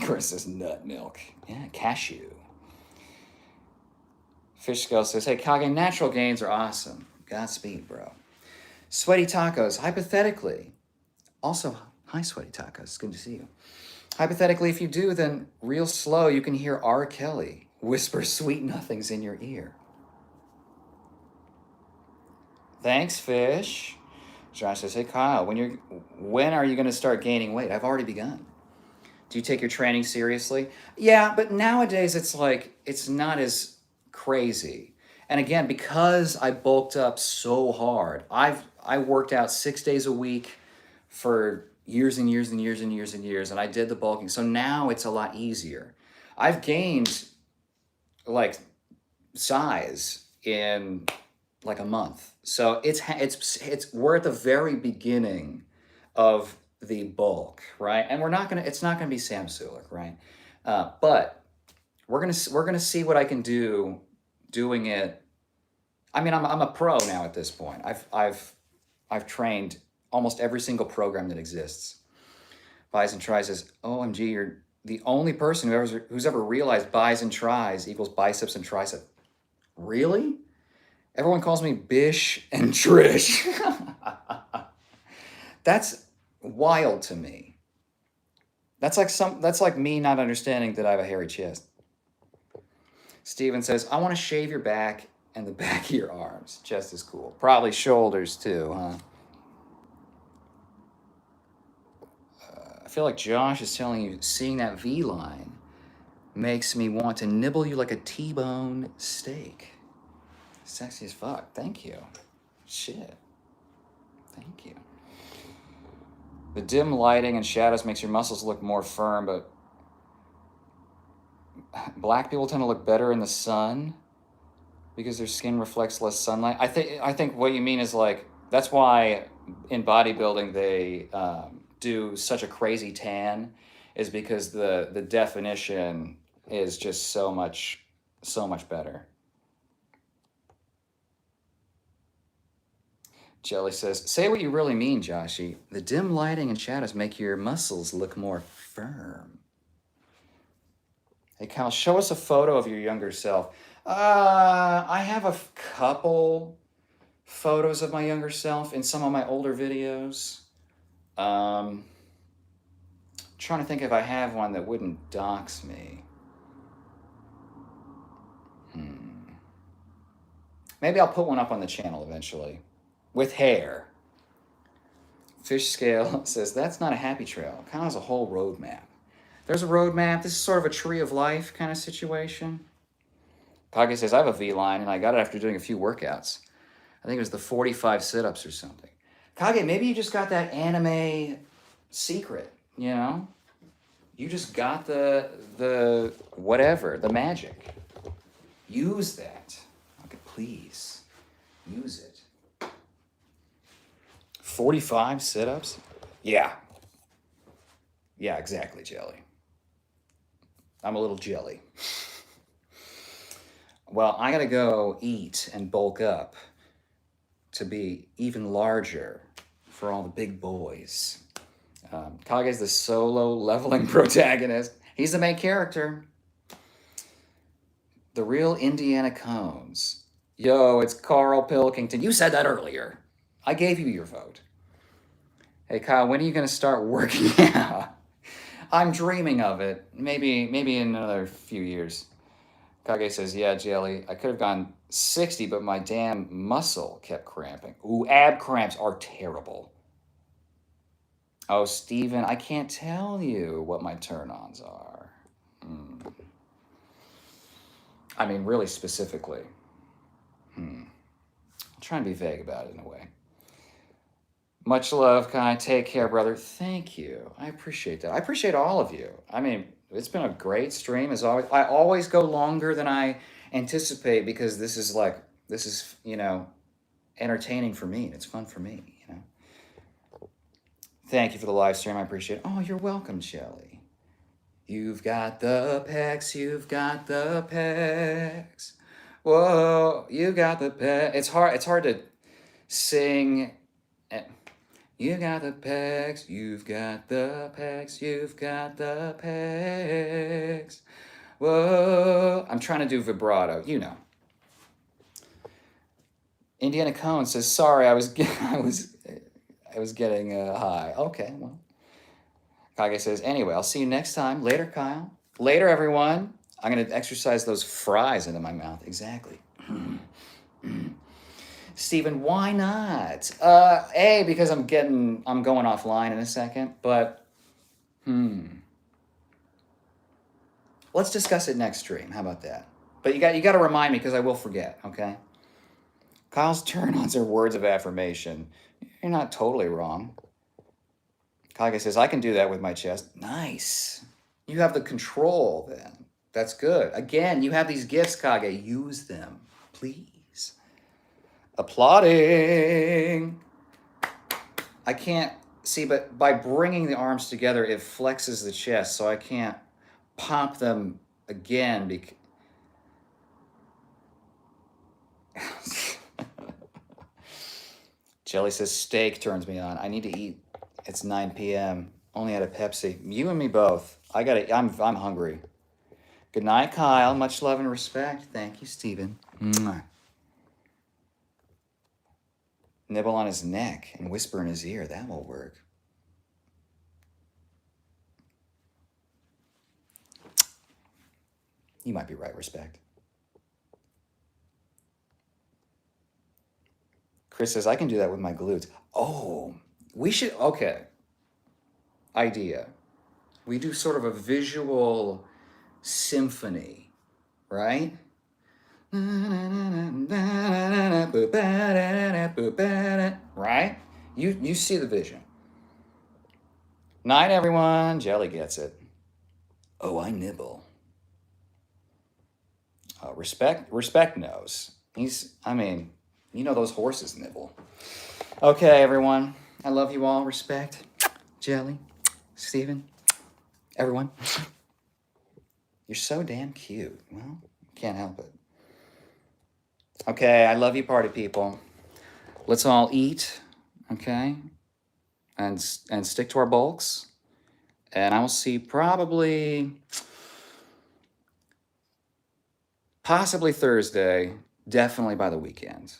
Chris says nut milk. Yeah, cashew. Fish Scale says, hey, Kage, natural gains are awesome. Godspeed, bro. Sweaty Tacos, hypothetically. Also, hi, Sweaty Tacos. Good to see you. Hypothetically, if you do, then real slow, you can hear R. Kelly whisper sweet nothings in your ear. Thanks, Fish. Josh says, hey, Kyle, when are you going to start gaining weight? I've already begun. Do you take your training seriously? Yeah, but nowadays it's like, it's not as crazy. And again, because I bulked up so hard, I worked out 6 days a week for years and years and years and years and years, and I did the bulking. So now it's a lot easier. I've gained like size in like a month. So it's we're at the very beginning of the bulk, right? And it's not gonna be Sam Sulek, right? But we're gonna see what I can do doing it. I mean, I'm a pro now at this point. I've trained almost every single program that exists. Buys and tries says, OMG, you're the only person who's ever realized buys and tries equals biceps and tricep. Really? Everyone calls me Bish and Trish. That's wild to me. That's like me not understanding that I have a hairy chest. Steven says, I want to shave your back and the back of your arms. Chest is cool. Probably shoulders too, huh? I feel like Josh is telling you, seeing that V line makes me want to nibble you like a T-bone steak. Sexy as fuck. Thank you. Shit. Thank you. The dim lighting and shadows makes your muscles look more firm, but black people tend to look better in the sun because their skin reflects less sunlight. I think what you mean is like, that's why in bodybuilding they do such a crazy tan, is because the definition is just so much better. Jelly says, say what you really mean, Joshy. The dim lighting and shadows make your muscles look more firm. Hey, Kyle, show us a photo of your younger self. I have a couple photos of my younger self in some of my older videos. Trying to think if I have one that wouldn't dox me. Maybe I'll put one up on the channel eventually. With hair. Fish Scale says, that's not a happy trail. Kind of has a whole roadmap. There's a roadmap. This is sort of a tree of life kind of situation. Kage says, I have a V-line, and I got it after doing a few workouts. I think it was the 45 sit-ups or something. Kage, maybe you just got that anime secret, you know? You just got the whatever, the magic. Use that. Okay, please. Use it. 45 sit-ups? Yeah. Yeah, exactly, Jelly. I'm a little jelly. Well, I gotta go eat and bulk up. to be even larger for all the big boys. Kage's the solo leveling protagonist. He's the main character. The real Indiana Cones. Yo, it's Carl Pilkington. You said that earlier. I gave you your vote. Hey, Kyle, when are you going to start working out? I'm dreaming of it. Maybe in another few years. Kage says, yeah, Jelly, I could have gone 60, but my damn muscle kept cramping. Ooh, ab cramps are terrible. Oh, Steven, I can't tell you what my turn-ons are. I mean, really specifically. I'm trying to be vague about it in a way. Much love, Kai. Take care, brother. Thank you. I appreciate that. I appreciate all of you. I mean, it's been a great stream as always. I always go longer than I anticipate because this is entertaining for me. It's fun for me, Thank you for the live stream. I appreciate it. Oh, you're welcome, Shelly. You've got the pecs. You've got the pecs. Whoa, you got the pecs. It's hard to sing. You got the pecs, you've got the pecs, you've got the pecs. Whoa, I'm trying to do vibrato, Indiana Cone says, "Sorry, I was getting high." Okay, well. Kage says, "Anyway, I'll see you next time. Later, Kyle. Later, everyone. I'm gonna exercise those fries into my mouth. Exactly." Steven, why not? Because I'm going offline in a second, but let's discuss it next stream. How about that? But you got to remind me because I will forget, okay? Kyle's turn-ons are words of affirmation. You're not totally wrong. Kage says, I can do that with my chest. Nice. You have the control then. That's good. Again, you have these gifts, Kage. Use them, please. Applauding. I can't see, but by bringing the arms together, it flexes the chest, so I can't pop them again. Jelly says steak turns me on. I need to eat. It's 9 p.m. Only had a Pepsi. You and me both. I'm hungry. Good night, Kyle. Much love and respect. Thank you, Steven. Mwah. Nibble on his neck and whisper in his ear. That will work. You might be right, respect. Chris says, I can do that with my glutes. Oh, we should, okay. Idea. We do sort of a visual symphony, right? Right? You see the vision. Night, everyone. Jelly gets it. Oh, I nibble. Respect knows. Those horses nibble. Okay, everyone. I love you all. Respect. Jelly. Steven. Everyone. You're so damn cute. Well, can't help it. Okay, I love you, party people. Let's all eat, okay? And stick to our bulks. And I will see possibly Thursday, definitely by the weekend.